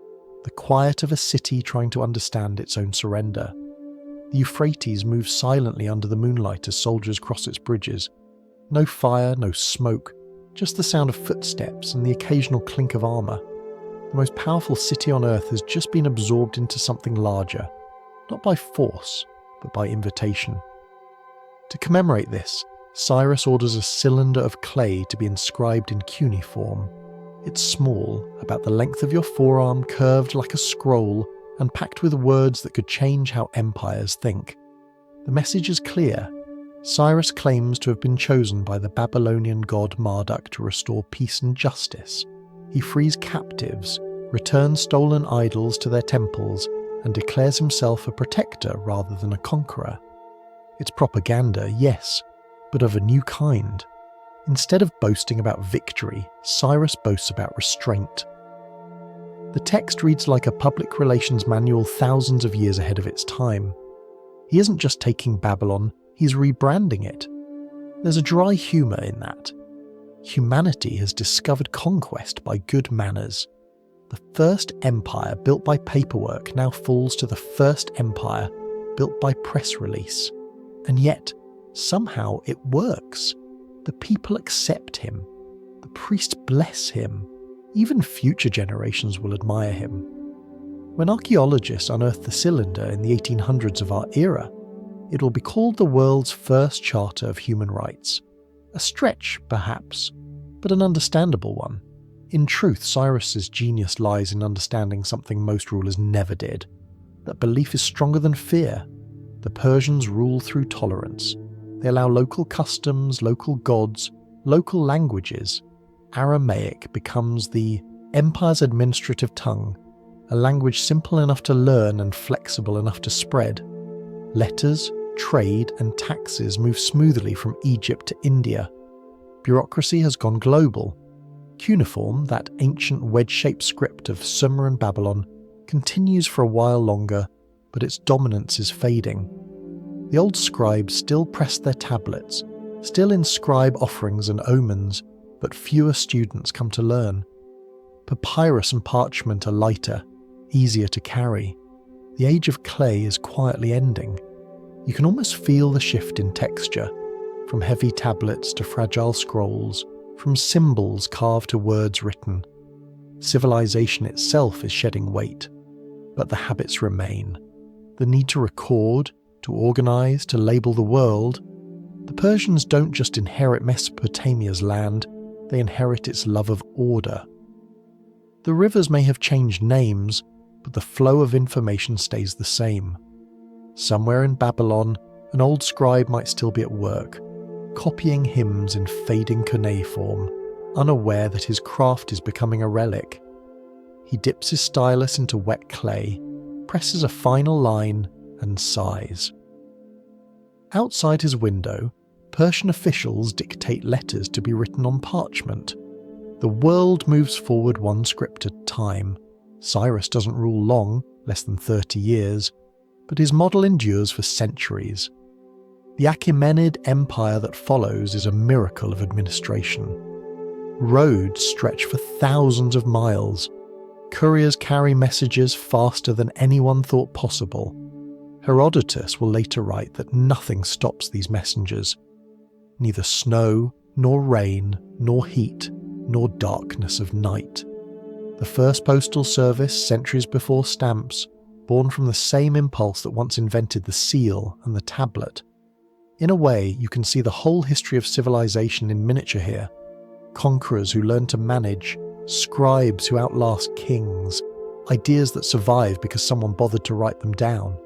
the quiet of a city trying to understand its own surrender. The Euphrates moves silently under the moonlight as soldiers cross its bridges. No fire, no smoke, just the sound of footsteps and the occasional clink of armour. The most powerful city on earth has just been absorbed into something larger, not by force, but by invitation. To commemorate this, Cyrus orders a cylinder of clay to be inscribed in cuneiform. It's small, about the length of your forearm, curved like a scroll, and packed with words that could change how empires think. The message is clear. Cyrus claims to have been chosen by the Babylonian god Marduk to restore peace and justice. He frees captives, returns stolen idols to their temples, and declares himself a protector rather than a conqueror. It's propaganda, yes, but of a new kind. Instead of boasting about victory, Cyrus boasts about restraint. The text reads like a public relations manual thousands of years ahead of its time. He isn't just taking Babylon, he's rebranding it. There's a dry humour in that. Humanity has discovered conquest by good manners. The first empire built by paperwork now falls to the first empire built by press release. And yet, somehow it works. The people accept him. The priests bless him. Even future generations will admire him. When archaeologists unearth the cylinder in the 1800s of our era, it will be called the world's first charter of human rights. A stretch, perhaps, but an understandable one. In truth, Cyrus's genius lies in understanding something most rulers never did. That belief is stronger than fear. The Persians rule through tolerance. They allow local customs, local gods, local languages. Aramaic becomes the empire's administrative tongue, a language simple enough to learn and flexible enough to spread. Letters, trade, and taxes move smoothly from Egypt to India. Bureaucracy has gone global. Cuneiform, that ancient wedge-shaped script of Sumer and Babylon, continues for a while longer, but its dominance is fading. The old scribes still press their tablets, still inscribe offerings and omens, but fewer students come to learn. Papyrus and parchment are lighter, easier to carry. The age of clay is quietly ending. You can almost feel the shift in texture, from heavy tablets to fragile scrolls, from symbols carved to words written. Civilization itself is shedding weight, but the habits remain. The need to record, to organize, to label the world. The Persians don't just inherit Mesopotamia's land, they inherit its love of order. The rivers may have changed names, but the flow of information stays the same. Somewhere in Babylon, an old scribe might still be at work, copying hymns in fading cuneiform, unaware that his craft is becoming a relic. He dips his stylus into wet clay, presses a final line, and sighs. Outside his window, Persian officials dictate letters to be written on parchment. The world moves forward one script at a time. Cyrus doesn't rule long, less than 30 years, but his model endures for centuries. The Achaemenid Empire that follows is a miracle of administration. Roads stretch for thousands of miles. Couriers carry messages faster than anyone thought possible. Herodotus will later write that nothing stops these messengers. Neither snow, nor rain, nor heat, nor darkness of night. The first postal service, centuries before stamps, born from the same impulse that once invented the seal and the tablet. In a way, you can see the whole history of civilization in miniature here. Conquerors who learn to manage, scribes who outlast kings, ideas that survive because someone bothered to write them down.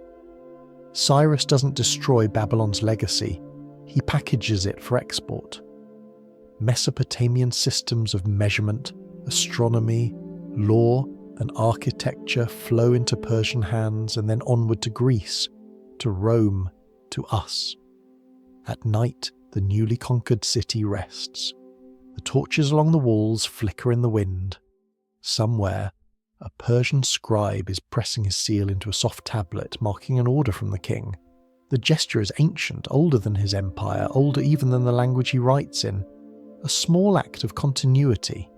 Cyrus doesn't destroy Babylon's legacy, he packages it for export. Mesopotamian systems of measurement, astronomy, law, and architecture flow into Persian hands and then onward to Greece, to Rome, to us. At night, the newly conquered city rests. The torches along the walls flicker in the wind. Somewhere, a Persian scribe is pressing his seal into a soft tablet marking an order from the king. The gesture is ancient, older than his empire, older even than the language he writes in. A small act of continuity,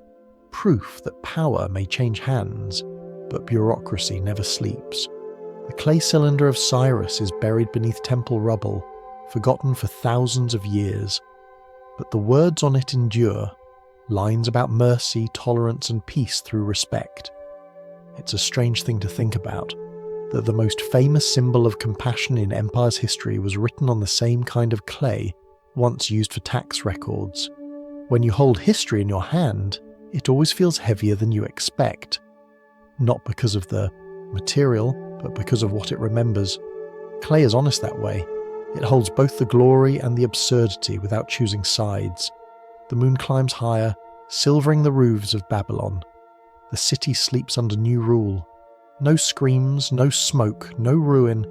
proof that power may change hands, but bureaucracy never sleeps. The clay cylinder of Cyrus is buried beneath temple rubble, forgotten for thousands of years, but the words on it endure, lines about mercy, tolerance, and peace through respect. It's a strange thing to think about, that the most famous symbol of compassion in empire's history was written on the same kind of clay once used for tax records. When you hold history in your hand, it always feels heavier than you expect. Not because of the material, but because of what it remembers. Clay is honest that way. It holds both the glory and the absurdity without choosing sides. The moon climbs higher, silvering the roofs of Babylon. The city sleeps under new rule. No screams, no smoke, no ruin,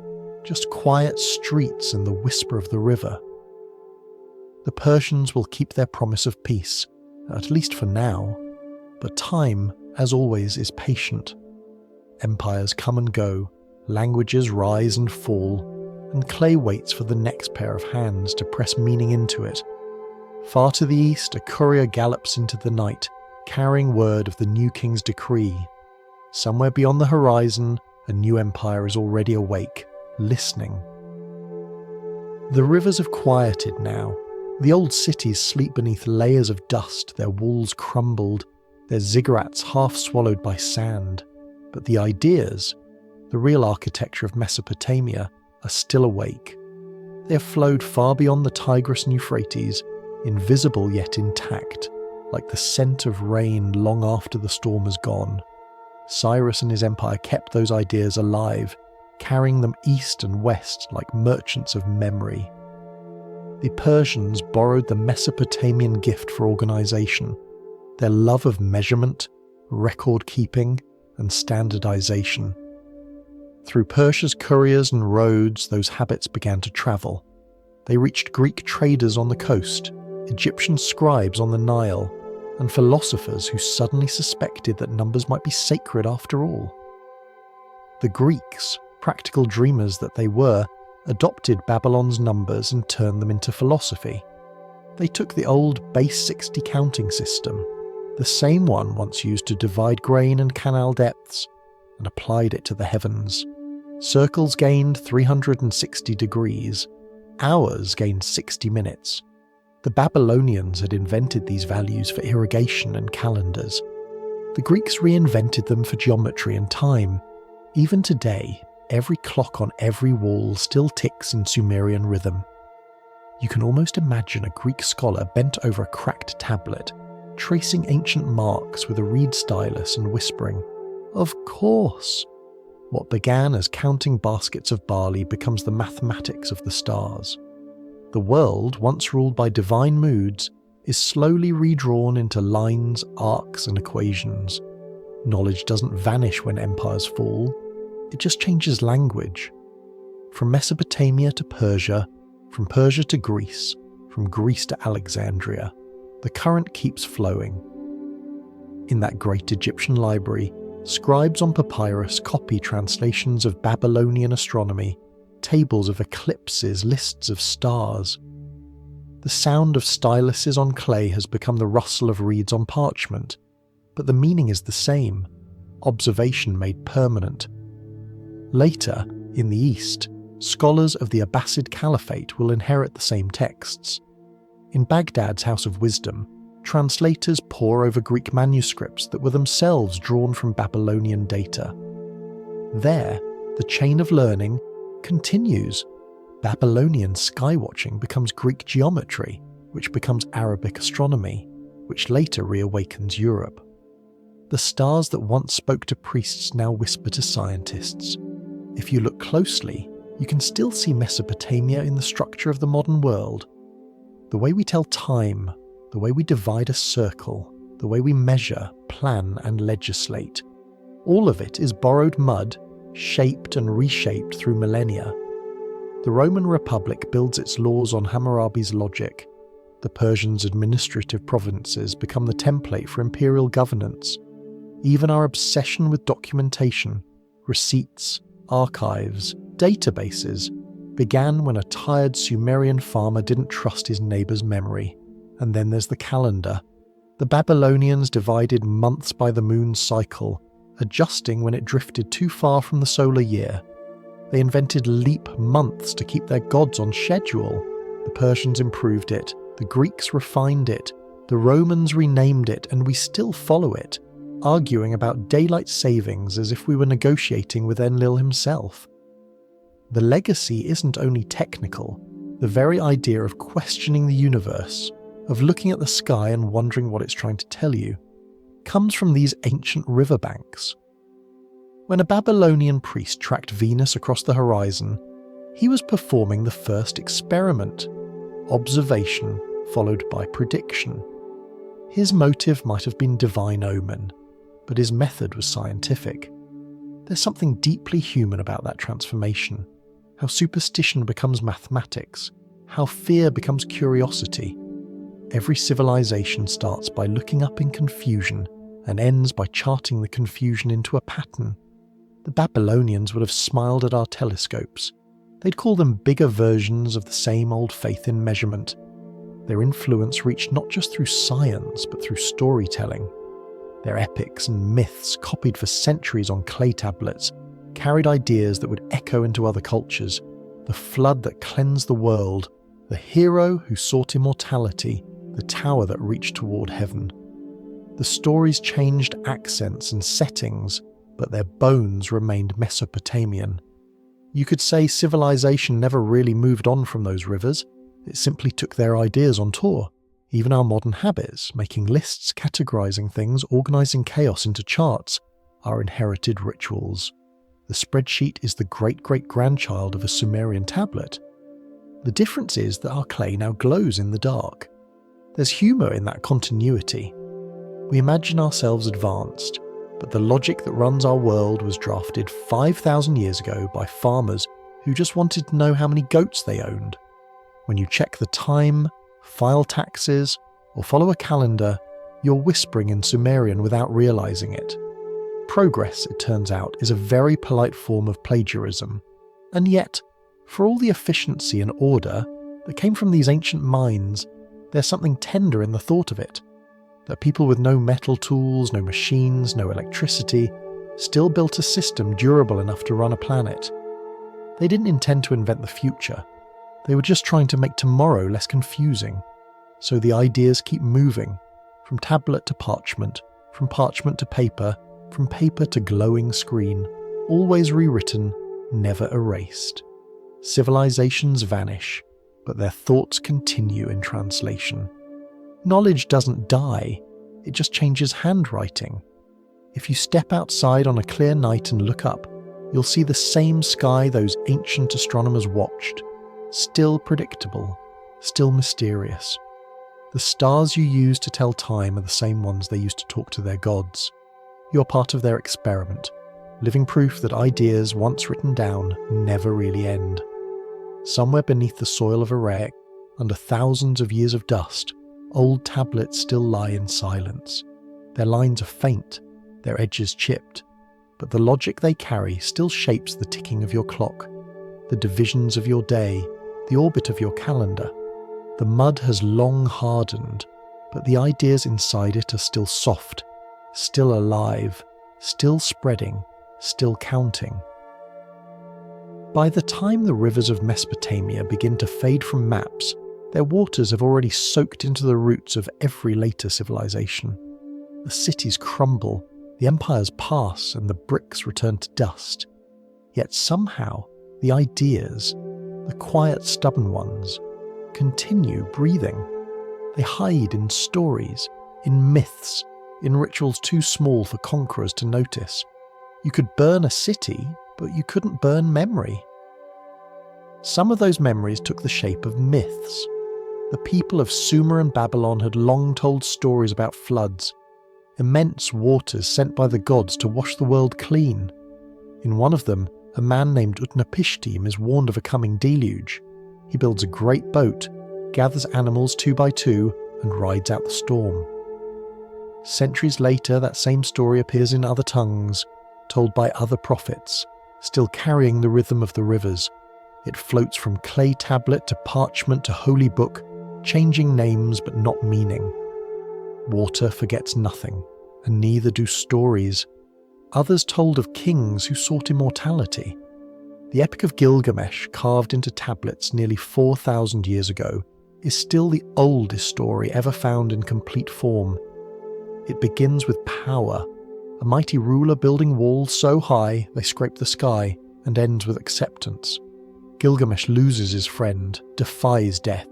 just quiet streets and the whisper of the river. The Persians will keep their promise of peace, at least for now. But time, as always, is patient. Empires come and go, languages rise and fall, and clay waits for the next pair of hands to press meaning into it. Far to the east, a courier gallops into the night, carrying word of the new king's decree. Somewhere beyond the horizon, a new empire is already awake, listening. The rivers have quieted now. The old cities sleep beneath layers of dust, their walls crumbled, their ziggurats half swallowed by sand. But the ideas, the real architecture of Mesopotamia, are still awake. They have flowed far beyond the Tigris and Euphrates, invisible yet intact, like the scent of rain long after the storm has gone. Cyrus and his empire kept those ideas alive, carrying them east and west like merchants of memory. The Persians borrowed the Mesopotamian gift for organization, their love of measurement, record-keeping, and standardization. Through Persia's couriers and roads, those habits began to travel. They reached Greek traders on the coast, Egyptian scribes on the Nile, and philosophers who suddenly suspected that numbers might be sacred after all. The Greeks, practical dreamers that they were, adopted Babylon's numbers and turned them into philosophy. They took the old base 60 counting system, the same one once used to divide grain and canal depths, and applied it to the heavens. Circles gained 360 degrees, hours gained 60 minutes. The Babylonians had invented these values for irrigation and calendars. The Greeks reinvented them for geometry and time. Even today, every clock on every wall still ticks in Sumerian rhythm. You can almost imagine a Greek scholar bent over a cracked tablet, tracing ancient marks with a reed stylus and whispering, "Of course!" What began as counting baskets of barley becomes the mathematics of the stars. The world, once ruled by divine moods, is slowly redrawn into lines, arcs, and equations. Knowledge doesn't vanish when empires fall, it just changes language. From Mesopotamia to Persia, from Persia to Greece, from Greece to Alexandria, the current keeps flowing. In that great Egyptian library, scribes on papyrus copy translations of Babylonian astronomy, tables of eclipses, lists of stars. The sound of styluses on clay has become the rustle of reeds on parchment, but the meaning is the same, observation made permanent. Later, in the East, scholars of the Abbasid Caliphate will inherit the same texts. In Baghdad's House of Wisdom, translators pore over Greek manuscripts that were themselves drawn from Babylonian data. There, the chain of learning continues. Babylonian skywatching becomes Greek geometry, which becomes Arabic astronomy, which later reawakens Europe. The stars that once spoke to priests now whisper to scientists. If you look closely, you can still see Mesopotamia in the structure of the modern world. The way we tell time, the way we divide a circle, the way we measure, plan, and legislate, all of it is borrowed mud, shaped and reshaped through millennia. The Roman Republic builds its laws on Hammurabi's logic. The Persians' administrative provinces become the template for imperial governance. Even our obsession with documentation, receipts, archives, databases, began when a tired Sumerian farmer didn't trust his neighbour's memory. And then there's the calendar. The Babylonians divided months by the moon's cycle, adjusting when it drifted too far from the solar year. They invented leap months to keep their gods on schedule. The Persians improved it, the Greeks refined it, the Romans renamed it, and we still follow it, arguing about daylight savings as if we were negotiating with Enlil himself. The legacy isn't only technical, the very idea of questioning the universe, of looking at the sky and wondering what it's trying to tell you, comes from these ancient riverbanks. When a Babylonian priest tracked Venus across the horizon, he was performing the first experiment, observation followed by prediction. His motive might have been divine omen, but his method was scientific. There's something deeply human about that transformation, how superstition becomes mathematics, how fear becomes curiosity. Every civilization starts by looking up in confusion and ends by charting the confusion into a pattern. The Babylonians would have smiled at our telescopes. They'd call them bigger versions of the same old faith in measurement. Their influence reached not just through science, but through storytelling. Their epics and myths, copied for centuries on clay tablets, carried ideas that would echo into other cultures. The flood that cleansed the world, the hero who sought immortality, the tower that reached toward heaven. The stories changed accents and settings, but their bones remained Mesopotamian. You could say civilization never really moved on from those rivers, it simply took their ideas on tour. Even our modern habits, making lists, categorizing things, organizing chaos into charts, are inherited rituals. The spreadsheet is the great-great-grandchild of a Sumerian tablet. The difference is that our clay now glows in the dark. There's humour in that continuity. We imagine ourselves advanced, but the logic that runs our world was drafted 5,000 years ago by farmers who just wanted to know how many goats they owned. When you check the time, file taxes, or follow a calendar, you're whispering in Sumerian without realizing it. Progress, it turns out, is a very polite form of plagiarism. And yet, for all the efficiency and order that came from these ancient minds, there's something tender in the thought of it. That people with no metal tools, no machines, no electricity, still built a system durable enough to run a planet. They didn't intend to invent the future. They were just trying to make tomorrow less confusing. So the ideas keep moving, from tablet to parchment, from parchment to paper, from paper to glowing screen, always rewritten, never erased. Civilizations vanish, but their thoughts continue in translation. Knowledge doesn't die, it just changes handwriting. If you step outside on a clear night and look up, you'll see the same sky those ancient astronomers watched, still predictable, still mysterious. The stars you use to tell time are the same ones they used to talk to their gods. You're part of their experiment, living proof that ideas once written down never really end. Somewhere beneath the soil of Erech, under thousands of years of dust, old tablets still lie in silence. Their lines are faint, their edges chipped, but the logic they carry still shapes the ticking of your clock, the divisions of your day, the orbit of your calendar. The mud has long hardened, but the ideas inside it are still soft, still alive, still spreading, still counting. By the time the rivers of Mesopotamia begin to fade from maps, their waters have already soaked into the roots of every later civilization. The cities crumble, the empires pass, and the bricks return to dust. Yet somehow, the ideas, the quiet, stubborn ones, continue breathing. They hide in stories, in myths, in rituals too small for conquerors to notice. You could burn a city, but you couldn't burn memory. Some of those memories took the shape of myths. The people of Sumer and Babylon had long told stories about floods, immense waters sent by the gods to wash the world clean. In one of them, a man named Utnapishtim is warned of a coming deluge. He builds a great boat, gathers animals 2 by 2, and rides out the storm. Centuries later, that same story appears in other tongues, told by other prophets, still carrying the rhythm of the rivers. It floats from clay tablet to parchment to holy book, changing names but not meaning. Water forgets nothing, and neither do stories. Others told of kings who sought immortality. The Epic of Gilgamesh, carved into tablets nearly 4,000 years ago, is still the oldest story ever found in complete form. It begins with power, a mighty ruler building walls so high they scrape the sky, and ends with acceptance. Gilgamesh loses his friend, defies death,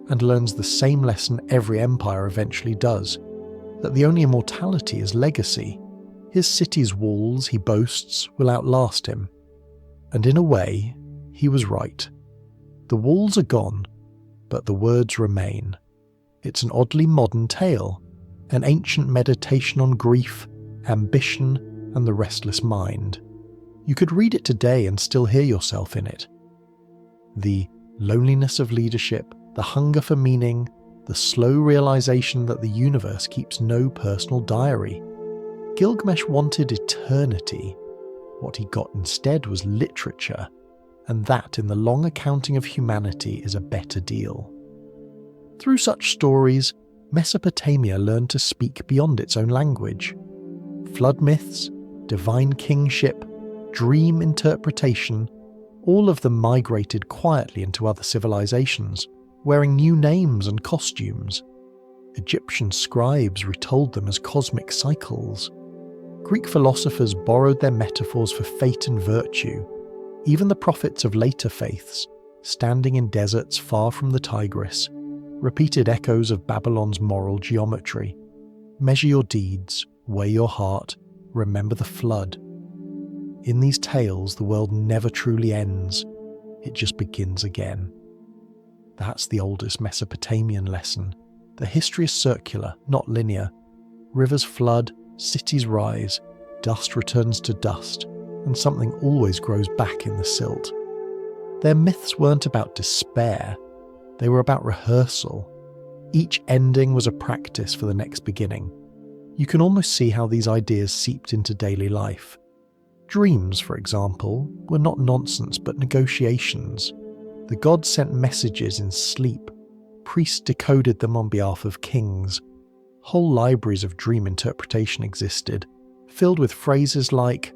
and learns the same lesson every empire eventually does, that the only immortality is legacy. His city's walls, he boasts, will outlast him. And in a way, he was right. The walls are gone, but the words remain. It's an oddly modern tale, an ancient meditation on grief, ambition, and the restless mind. You could read it today and still hear yourself in it. The loneliness of leadership, the hunger for meaning, the slow realization that the universe keeps no personal diary. Gilgamesh wanted eternity. What he got instead was literature, and that in the long accounting of humanity is a better deal. Through such stories, Mesopotamia learned to speak beyond its own language. Flood myths, divine kingship, dream interpretation, all of them migrated quietly into other civilizations, wearing new names and costumes. Egyptian scribes retold them as cosmic cycles. Greek philosophers borrowed their metaphors for fate and virtue. Even the prophets of later faiths, standing in deserts far from the Tigris, repeated echoes of Babylon's moral geometry. Measure your deeds, weigh your heart, remember the flood. In these tales, the world never truly ends. It just begins again. That's the oldest Mesopotamian lesson. The history is circular, not linear. Rivers flood, cities rise, dust returns to dust, and something always grows back in the silt. Their myths weren't about despair. They were about rehearsal. Each ending was a practice for the next beginning. You can almost see how these ideas seeped into daily life. Dreams, for example, were not nonsense but negotiations. The gods sent messages in sleep. Priests decoded them on behalf of kings. Whole libraries of dream interpretation existed, filled with phrases like,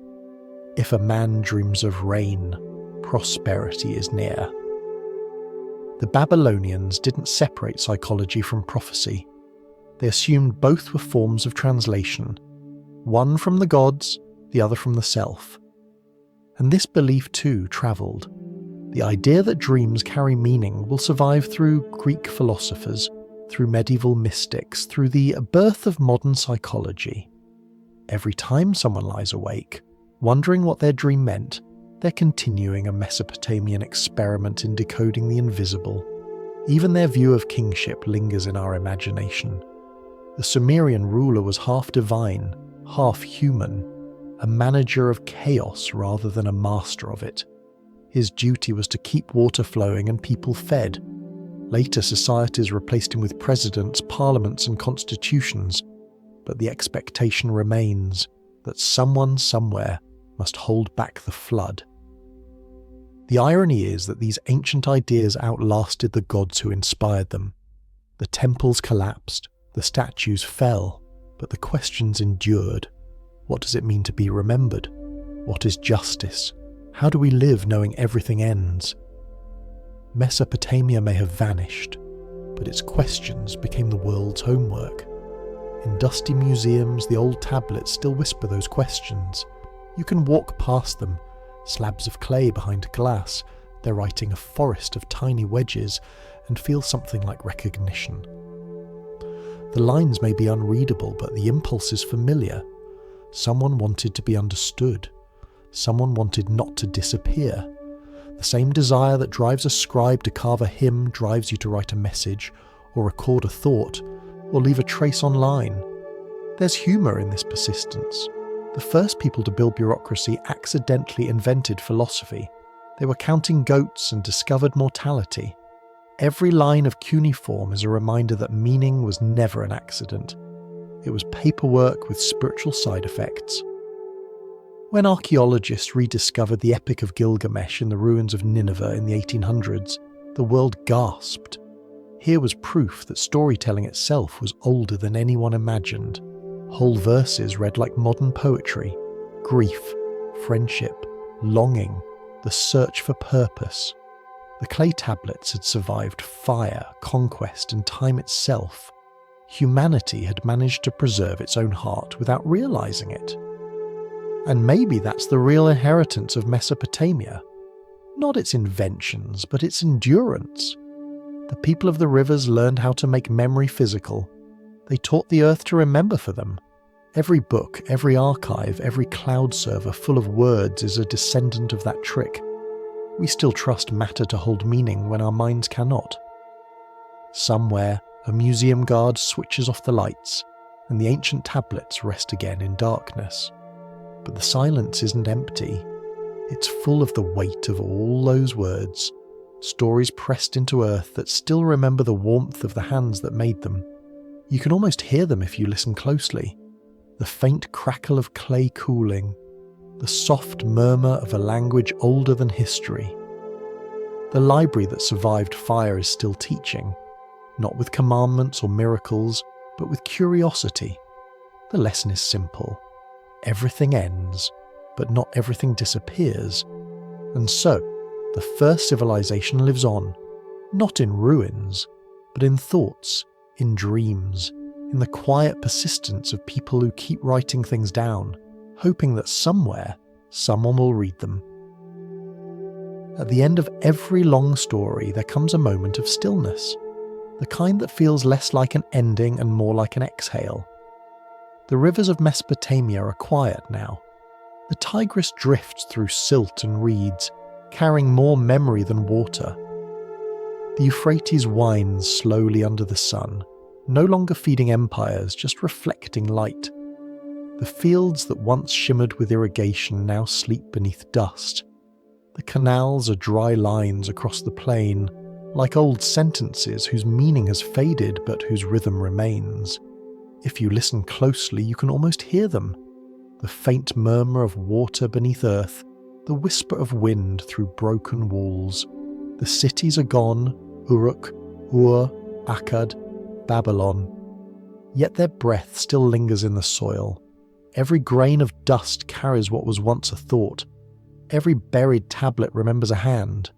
"If a man dreams of rain, prosperity is near. The Babylonians didn't separate psychology from prophecy. They assumed both were forms of translation, one from the gods, the other from the self. And this belief too travelled. The idea that dreams carry meaning will survive through Greek philosophers, through medieval mystics, through the birth of modern psychology. Every time someone lies awake, wondering what their dream meant, they're continuing a Mesopotamian experiment in decoding the invisible. Even their view of kingship lingers in our imagination. The Sumerian ruler was half divine, half human, a manager of chaos rather than a master of it. His duty was to keep water flowing and people fed. Later societies replaced him with presidents, parliaments and constitutions, but the expectation remains that someone somewhere must hold back the flood. The irony is that these ancient ideas outlasted the gods who inspired them. The temples collapsed, the statues fell, but the questions endured. What does it mean to be remembered? What is justice? How do we live knowing everything ends? Mesopotamia may have vanished, but its questions became the world's homework. In dusty museums, the old tablets still whisper those questions. You can walk past them, slabs of clay behind glass, they're writing a forest of tiny wedges, and feel something like recognition. The lines may be unreadable, but the impulse is familiar. Someone wanted to be understood. Someone wanted not to disappear. The same desire that drives a scribe to carve a hymn drives you to write a message, or record a thought, or leave a trace online. There's humour in this persistence. The first people to build bureaucracy accidentally invented philosophy. They were counting goats and discovered mortality. Every line of cuneiform is a reminder that meaning was never an accident. It was paperwork with spiritual side effects. When archaeologists rediscovered the Epic of Gilgamesh in the ruins of Nineveh in the 1800s, the world gasped. Here was proof that storytelling itself was older than anyone imagined. Whole verses read like modern poetry. Grief, friendship, longing, the search for purpose. The clay tablets had survived fire, conquest, and time itself. Humanity had managed to preserve its own heart without realizing it. And maybe that's the real inheritance of Mesopotamia. Not its inventions, but its endurance. The people of the rivers learned how to make memory physical. They taught the earth to remember for them. Every book, every archive, every cloud server full of words is a descendant of that trick. We still trust matter to hold meaning when our minds cannot. Somewhere, a museum guard switches off the lights, and the ancient tablets rest again in darkness. But the silence isn't empty. It's full of the weight of all those words, stories pressed into earth that still remember the warmth of the hands that made them. You can almost hear them if you listen closely. The faint crackle of clay cooling, the soft murmur of a language older than history. The library that survived fire is still teaching, not with commandments or miracles, but with curiosity. The lesson is simple. Everything ends, but not everything disappears. And so, the first civilization lives on, not in ruins, but in thoughts, in dreams, in the quiet persistence of people who keep writing things down, hoping that somewhere, someone will read them. At the end of every long story, there comes a moment of stillness, the kind that feels less like an ending and more like an exhale. The rivers of Mesopotamia are quiet now. The Tigris drifts through silt and reeds, carrying more memory than water. The Euphrates winds slowly under the sun, no longer feeding empires, just reflecting light. The fields that once shimmered with irrigation now sleep beneath dust. The canals are dry lines across the plain, like old sentences whose meaning has faded but whose rhythm remains. If you listen closely, you can almost hear them. The faint murmur of water beneath earth, the whisper of wind through broken walls. The cities are gone, Uruk, Ur, Akkad, Babylon. Yet their breath still lingers in the soil. Every grain of dust carries what was once a thought. Every buried tablet remembers a hand.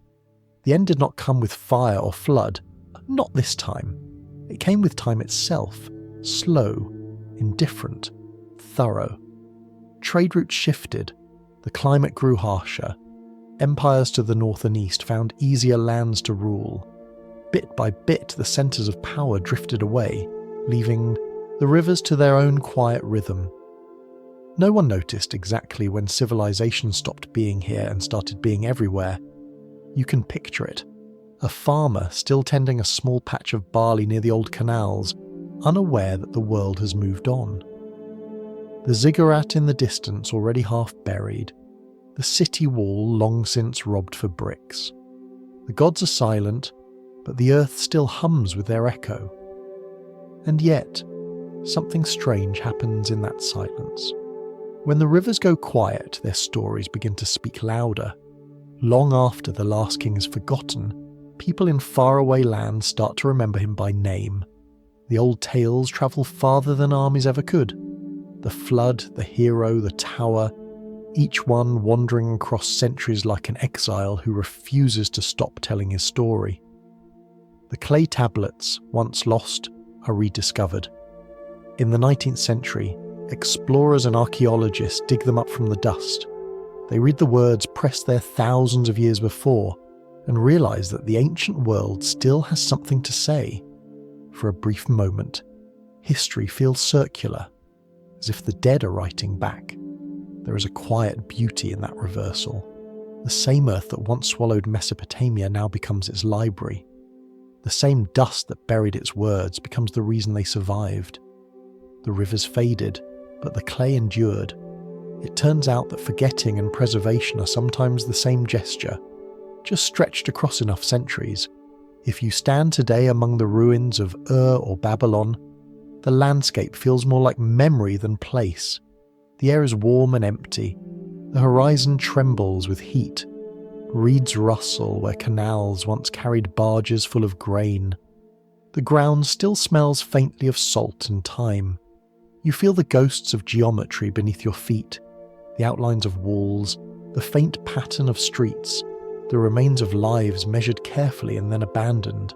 The end did not come with fire or flood. Not this time. It came with time itself. Slow, indifferent, thorough. Trade routes shifted. The climate grew harsher. Empires to the north and east found easier lands to rule. Bit by bit, the centres of power drifted away, leaving the rivers to their own quiet rhythm. No one noticed exactly when civilization stopped being here and started being everywhere. You can picture it. A farmer still tending a small patch of barley near the old canals, unaware that the world has moved on. The ziggurat in the distance already half buried, the city wall long since robbed for bricks. The gods are silent, but the earth still hums with their echo. And yet, something strange happens in that silence. When the rivers go quiet, their stories begin to speak louder. Long after the last king is forgotten, people in faraway lands start to remember him by name. The old tales travel farther than armies ever could. The flood, the hero, the tower, each one wandering across centuries like an exile who refuses to stop telling his story. The clay tablets, once lost, are rediscovered. In the 19th century, explorers and archaeologists dig them up from the dust. They read the words pressed there thousands of years before and realize that the ancient world still has something to say. For a brief moment, history feels circular, as if the dead are writing back. There is a quiet beauty in that reversal. The same earth that once swallowed Mesopotamia now becomes its library. The same dust that buried its words becomes the reason they survived. The rivers faded, but the clay endured. It turns out that forgetting and preservation are sometimes the same gesture, just stretched across enough centuries. If you stand today among the ruins of Ur or Babylon, the landscape feels more like memory than place. The air is warm and empty. The horizon trembles with heat. Reeds rustle where canals once carried barges full of grain. The ground still smells faintly of salt and thyme. You feel the ghosts of geometry beneath your feet, the outlines of walls, the faint pattern of streets, the remains of lives measured carefully and then abandoned.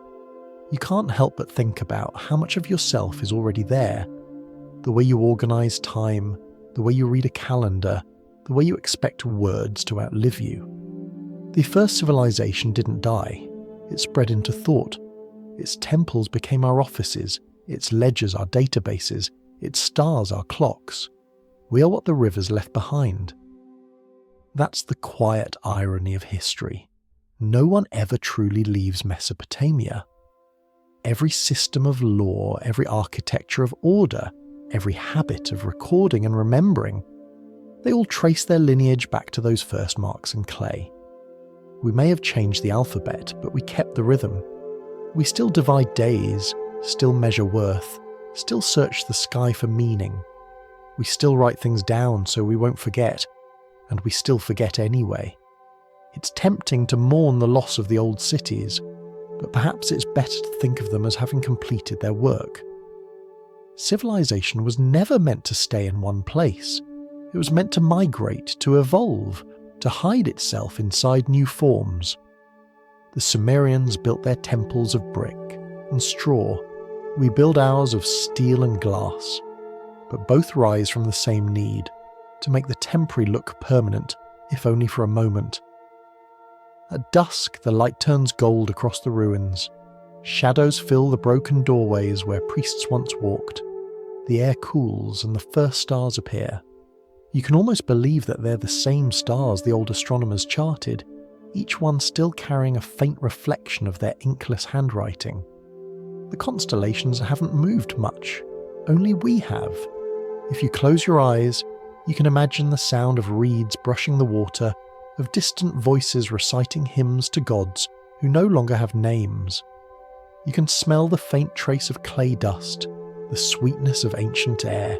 You can't help but think about how much of yourself is already there. The way you organise time, the way you read a calendar, the way you expect words to outlive you. The first civilization didn't die. It spread into thought. Its temples became our offices, its ledgers our databases, its stars our clocks. We are what the rivers left behind. That's the quiet irony of history. No one ever truly leaves Mesopotamia. Every system of law, every architecture of order, every habit of recording and remembering, they all trace their lineage back to those first marks in clay. We may have changed the alphabet, but we kept the rhythm. We still divide days, still measure worth, still search the sky for meaning. We still write things down so we won't forget, and we still forget anyway. It's tempting to mourn the loss of the old cities, but perhaps it's better to think of them as having completed their work. Civilization was never meant to stay in one place. It was meant to migrate, to evolve, to hide itself inside new forms. The Sumerians built their temples of brick and straw. We build ours of steel and glass, but both rise from the same need, to make the temporary look permanent, if only for a moment. At dusk, the light turns gold across the ruins. Shadows fill the broken doorways where priests once walked. The air cools and the first stars appear. You can almost believe that they're the same stars the old astronomers charted, each one still carrying a faint reflection of their inkless handwriting. The constellations haven't moved much, only we have. If you close your eyes, you can imagine the sound of reeds brushing the water, of distant voices reciting hymns to gods who no longer have names. You can smell the faint trace of clay dust, the sweetness of ancient air,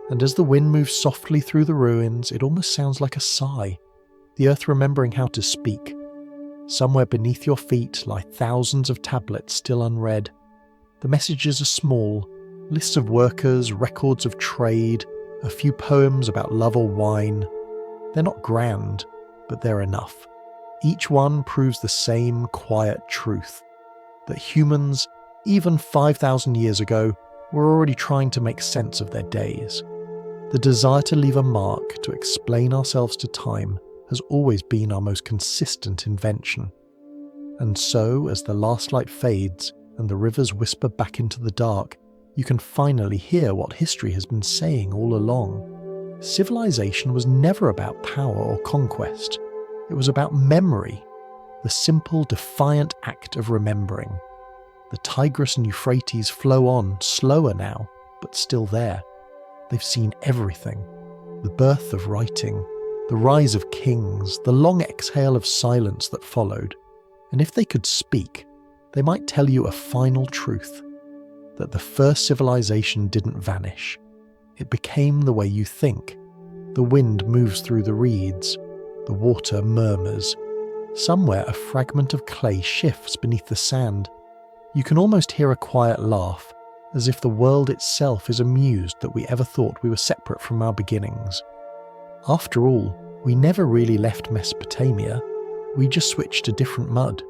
and as the wind moves softly through the ruins, it almost sounds like a sigh, the earth remembering how to speak. Somewhere beneath your feet lie thousands of tablets still unread. The messages are small, lists of workers, records of trade, a few poems about love or wine. They're not grand, but they're enough. Each one proves the same quiet truth, that humans, even 5,000 years ago, were already trying to make sense of their days. The desire to leave a mark, to explain ourselves to time, has always been our most consistent invention. And so, as the last light fades and the rivers whisper back into the dark, you can finally hear what history has been saying all along. Civilization was never about power or conquest. It was about memory, the simple, defiant act of remembering. The Tigris and Euphrates flow on, slower now, but still there. They've seen everything. The birth of writing, the rise of kings, the long exhale of silence that followed. And if they could speak, they might tell you a final truth, that the first civilization didn't vanish. It became the way you think. The wind moves through the reeds, the water murmurs. Somewhere a fragment of clay shifts beneath the sand. You can almost hear a quiet laugh, as if the world itself is amused that we ever thought we were separate from our beginnings. After all, we never really left Mesopotamia. We just switched to different mud.